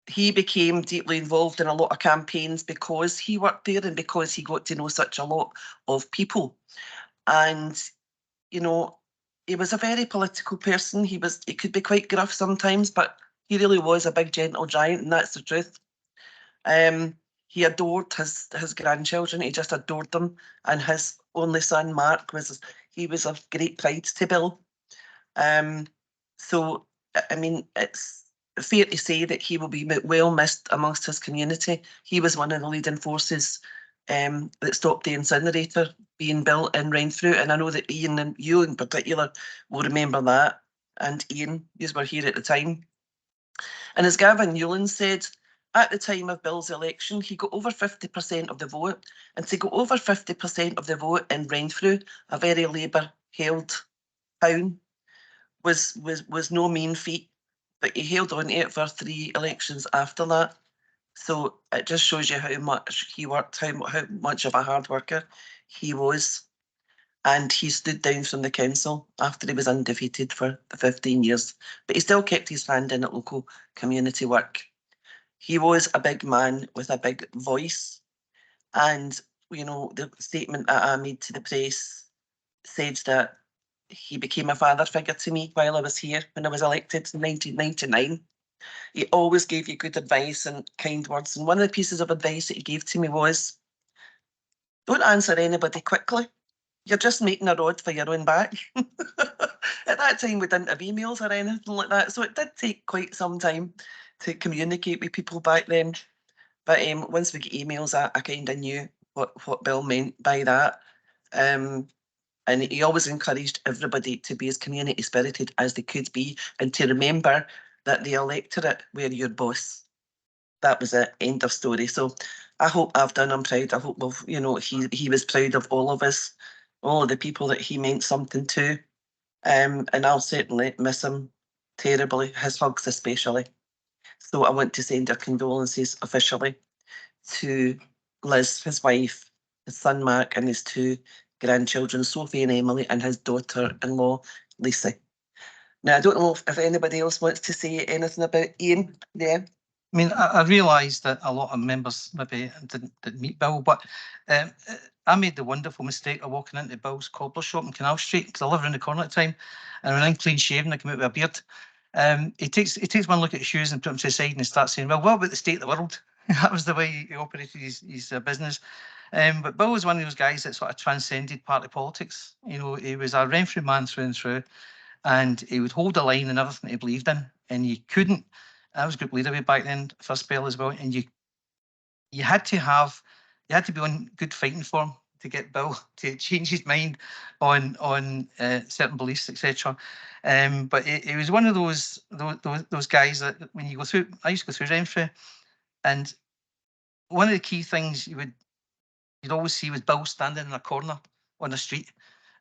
he became deeply involved in a lot of campaigns because he worked there and because he got to know such a lot of people. And, you know, he was a very political person. He could be quite gruff sometimes, but he really was a big gentle giant, and that's the truth. He adored his grandchildren. He just adored them. And his only son, Mark, was of great pride to Bill. So, I mean, it's fair to say that he will be well missed amongst his community. He was one of the leading forces that stopped the incinerator being built in Renfrew. And I know that Ian, and you in particular, will remember that. And Ian, you were here at the time. And as Gavin Newland said, at the time of Bill's election, he got over 50% of the vote. And to go over 50% of the vote in Renfrew, a very Labour-held town, was no mean feat. But he held on to it for 3 elections after that. So it just shows you how much he worked, how much of a hard worker he was. And he stood down from the council after he was undefeated for 15 years. But he still kept his hand in at local community work. He was a big man with a big voice. And, you know, the statement that I made to the press said that he became a father figure to me while I was here when I was elected in 1999. He always gave you good advice and kind words. And one of the pieces of advice that he gave to me was, don't answer anybody quickly. You're just making a rod for your own back. At that time, we didn't have emails or anything like that. So it did take quite some time to communicate with people back then. But once we get emails, I kind of knew what Bill meant by that. And he always encouraged everybody to be as community spirited as they could be and to remember that the electorate were your boss. That was it, end of story. So I hope I've done him proud. I hope, you know, he was proud of all of us, all of the people that he meant something to. And I'll certainly miss him terribly, his hugs especially. So I want to send our condolences officially to Liz, his wife, his son Mark, and his 2 grandchildren, Sophie and Emily, and his daughter-in-law, Lisa. Now, I don't know if anybody else wants to say anything about Ian. Yeah. I mean, I realise that a lot of members maybe didn't meet Bill, but I made the wonderful mistake of walking into Bill's cobbler shop in Canal Street because I live around the corner at the time, and when I'm clean shaven, I come out with a beard. He takes one look at his shoes and put them to the side and he starts saying, well, what about the state of the world? That was the way he operated his business. But Bill was one of those guys that sort of transcended party politics. You know, he was a Renfrew man through and through, and he would hold the line in everything he believed in, and you couldn't. I was group leader way back then for a spell as well, and you had to be on good fighting form get Bill to change his mind on certain beliefs, etc. But it was one of those guys that when you go through, I used to go through Renfrew, and one of the key things you'd always see was Bill standing in a corner on the street,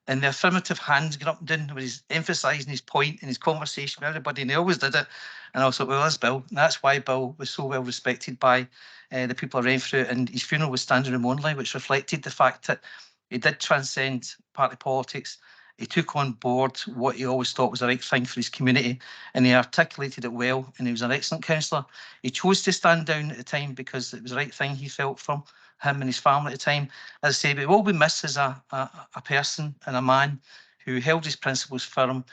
and the affirmative hands going up and down, where he's emphasising his point in his conversation with everybody, and he always did it. And I thought, well, that's Bill. And that's why Bill was so well respected by the people of Renfrew, and his funeral was standing room only, which reflected the fact that he did transcend party politics. He took on board what he always thought was the right thing for his community, and he articulated it well, and he was an excellent councillor. He chose to stand down at the time because it was the right thing he felt from him and his family at the time. As I say, but he will be missed as a person and a man who held his principles firm.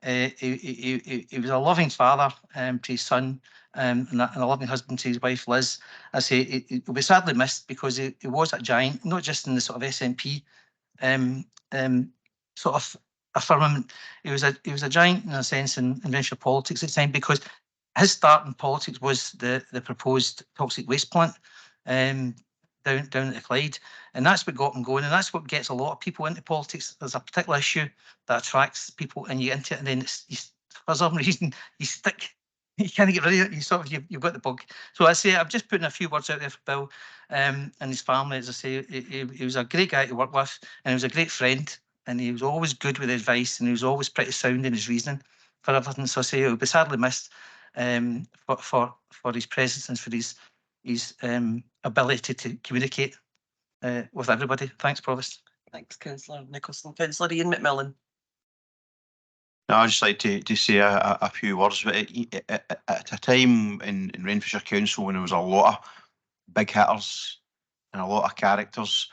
He was a loving father to his son, and a loving husband to his wife Liz. I say he will be sadly missed because he was a giant, not just in the sort of SNP sort of a firmament. He was a giant in a sense in Renfrewshire politics at the time, because his start in politics was the proposed toxic waste plant down at the Clyde, and that's what got him going, and that's what gets a lot of people into politics. There's a particular issue that attracts people, and you get into it, and then for some reason you stick. You can't get rid of it. You sort of you've got the bug. So I say I'm just putting a few words out there for Bill and his family. As I say, he was a great guy to work with, and he was a great friend, and he was always good with advice, and he was always pretty sound in his reasoning for everything. So I say he'll be sadly missed for his presence and for his ability to communicate with everybody. Thanks, Provost. Thanks, Councillor Nicolson. Councillor Ian McMillan. No, I'd just like to say a few words. But at a time in Renfrewshire Council when there was a lot of big hitters and a lot of characters,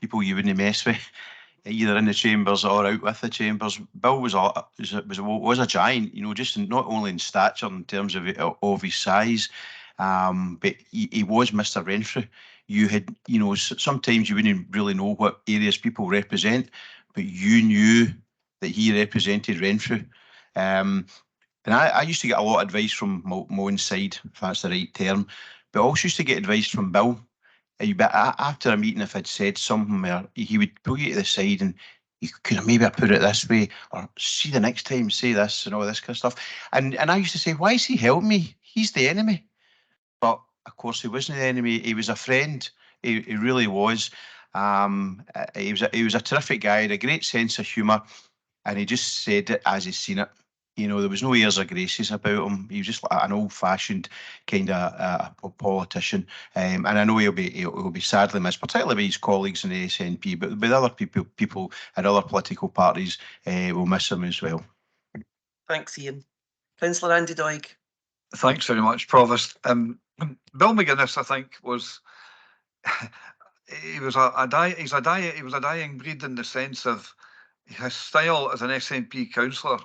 people you wouldn't mess with, either in the chambers or out with the chambers, Bill was a giant. You know, just not only in stature in terms of his size, but he was Mr. Renfrew. You had, you know, sometimes you wouldn't really know what areas people represent, but you knew that he represented Renfrew. And I used to get a lot of advice from my own side, if that's the right term, but I also used to get advice from Bill. But after a meeting, if I'd said something, where he would pull you to the side and you could maybe I put it this way, or see the next time, say this and all this kind of stuff. And I used to say, why is he helping me? He's the enemy. But of course, he wasn't the enemy. He was a friend. He really was. He was a terrific guy, had a great sense of humour, and he just said it as he's seen it. You know, there was no airs or graces about him. He was just like an old-fashioned kind of politician, and I know he'll be sadly missed, particularly by his colleagues in the SNP, but with other people in other political parties will miss him as well. Thanks, Ian. Councillor Ann-Dowling. Thanks very much, Provost. Bill McGuinness, I think, was he was a dying breed in the sense of his style as an SNP councillor.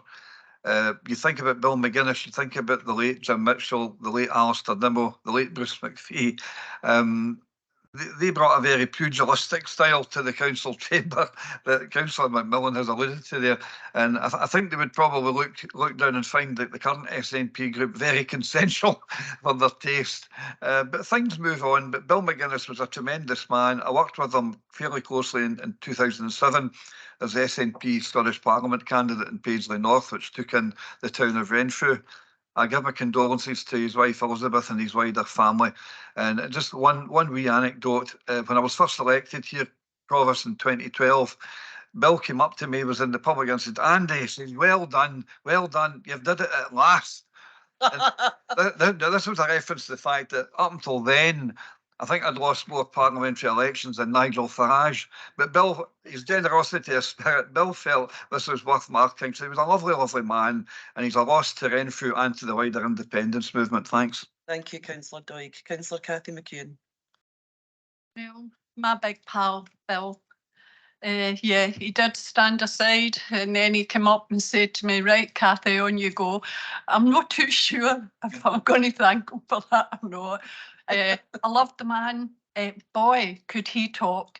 You think about Bill McGuinness, you think about the late Jim Mitchell, the late Alistair Nimmo, the late Bruce McPhee. They brought a very pugilistic style to the council chamber that Councillor McMillan has alluded to there. And I think they would probably look down and find that the current SNP group very consensual for their taste. But things move on. But Bill McGuinness was a tremendous man. I worked with him fairly closely in 2007 as the SNP Scottish Parliament candidate in Paisley North, which took in the town of Renfrew. I give my condolences to his wife Elizabeth and his wider family. And just one wee anecdote. When I was first elected here, Provost, in 2012, Bill came up to me, was in the public, and said, "Andy," he says, well done, you've did it at last." This was a reference to the fact that up until then, I think I'd lost more parliamentary elections than Nigel Farage. But Bill, his generosity of spirit, Bill felt this was worth marking. So he was a lovely, lovely man, and he's a loss to Renfrew and to the wider independence movement. Thanks. Thank you, Councillor Doig. Councillor Cathy McEwan. Well, my big pal, Bill. Yeah, he did stand aside, and then he came up and said to me, "Right, Cathy, on you go." I'm not too sure if I'm going to thank him for that or not. I loved the man. Boy, could he talk.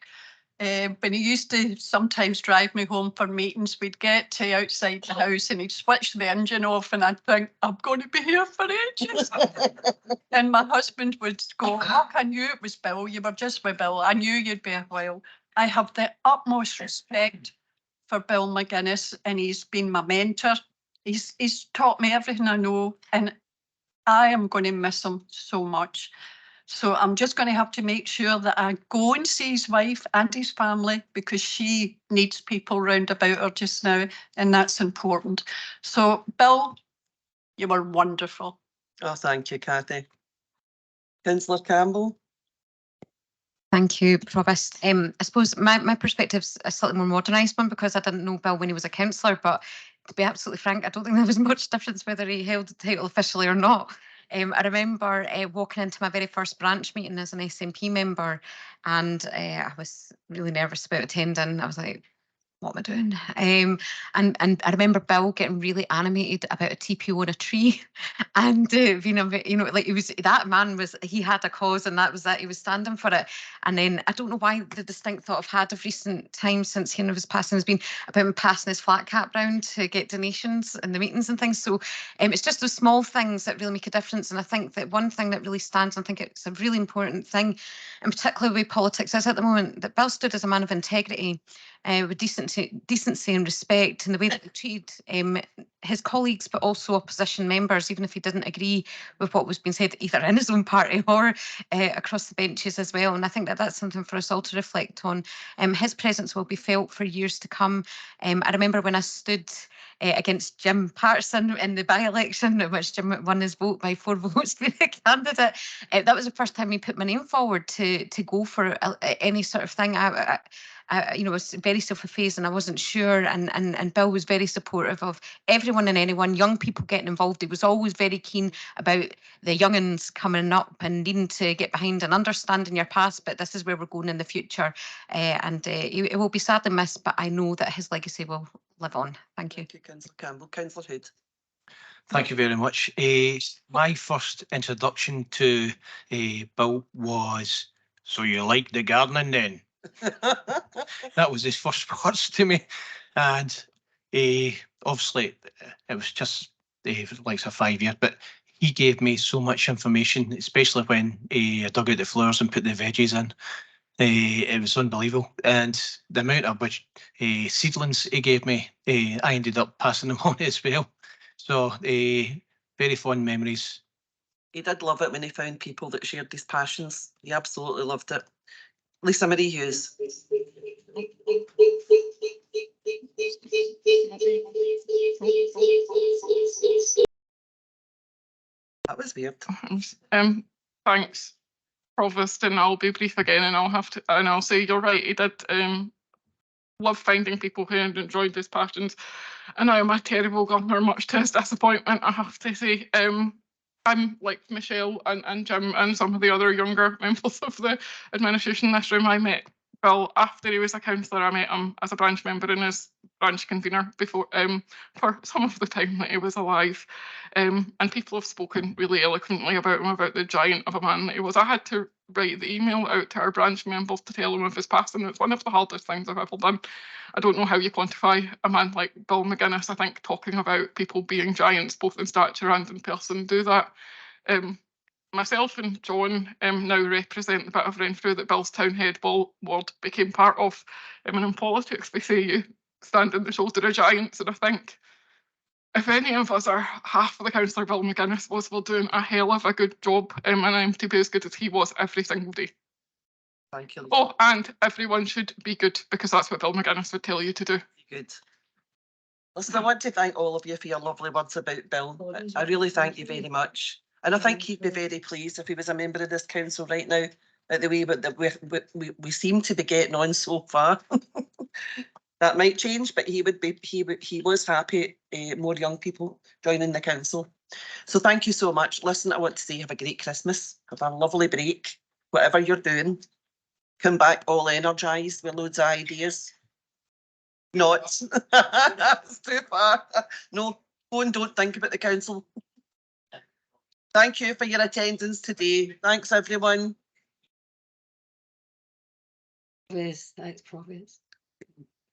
When he used to sometimes drive me home for meetings, we'd get to outside the house and he'd switch the engine off and I'd think, I'm going to be here for ages. And my husband would go, look, I knew it was Bill. You were just with Bill. I knew you'd be a while. I have the utmost respect for Bill McGuinness and he's been my mentor. He's taught me everything I know and I am going to miss him so much. So I'm just going to have to make sure that I go and see his wife and his family because she needs people round about her just now and that's important. So Bill, you were wonderful. Oh, thank you, Cathy. Councillor Campbell. Thank you, Provost. I suppose my perspective's a slightly more modernised one because I didn't know Bill when he was a councillor, but to be absolutely frank, I don't think there was much difference whether he held the title officially or not. I remember walking into my very first branch meeting as an SNP member and I was really nervous about attending. I was like, what am I doing? And I remember Bill getting really animated about a TPO on a tree and being a bit, like that man he had a cause and that was that he was standing for it. And then I don't know why the distinct thought I've had of recent times since he was passing has been about him passing his flat cap round to get donations in the meetings and things. So it's just those small things that really make a difference. And I think that one thing that really stands, I think it's a really important thing, in particular the way politics is at the moment, that Bill stood as a man of integrity, with decency and respect in the way that he treated his colleagues, but also opposition members, even if he didn't agree with what was being said, either in his own party or across the benches as well. And I think that that's something for us all to reflect on. His presence will be felt for years to come. I remember when I stood against Jim Patterson in the by-election, in which Jim won his vote by 4 votes to be the candidate. That was the first time he put my name forward to go for any sort of thing. I was very self-effaced and I wasn't sure, and Bill was very supportive of everyone and anyone, young people getting involved. He was always very keen about the young'uns coming up and needing to get behind and understanding your past, but this is where we're going in the future. It will be sadly missed, but I know that his legacy will live on. Thank you. Thank you, Councillor Campbell. Councillor Hood. Thank you very much. My first introduction to Bill was, so you like the gardening then? That was his first words to me. And obviously it was just like a 5 year, but he gave me so much information, especially when I dug out the flowers and put the veggies in. It was unbelievable. And the amount of which seedlings he gave me, I ended up passing them on as well. So very fond memories. He did love it when he found people that shared his passions. He absolutely loved it. Lisa Marie Hughes. That was weird. Thanks, Provost, and I'll be brief again, and I'll say you're right. He did love finding people who had enjoyed his passions, and I am a terrible governor, much to his disappointment, I have to say. I'm like Michelle and Jim and some of the other younger members of the administration in this room. I met Bill after he was a councillor. I met him as a branch member and as branch convener before for some of the time that he was alive. And people have spoken really eloquently about him, about the giant of a man that he was. I had to write the email out to our branch members to tell him of his passing. It's one of the hardest things I've ever done. I don't know how you quantify a man like Bill McGuinness. I think talking about people being giants, both in stature and in person, do that. Myself and John now represent the bit of Renfrew that Bill's Townhead ward became part of. And in politics, they say you stand on the shoulder of giants, and I think if any of us are half of the councillor Bill McGuinness was, we're doing a hell of a good job, and I'm to be as good as he was every single day. Thank you. Oh, and everyone should be good, because that's what Bill McGuinness would tell you to do. Good. Listen, I want to thank all of you for your lovely words about Bill. I really thank you very much. And I think he'd be very pleased if he was a member of this council right now, at the way that we seem to be getting on so far. That might change, but he was happy more young people joining the council. So thank you so much. Listen, I want to say have a great Christmas, have a lovely break, whatever you're doing. Come back all energised with loads of ideas. Not. That's too far. No, go and don't think about the council. Thank you for your attendance today. Thanks, everyone. Yes, thanks, Provost.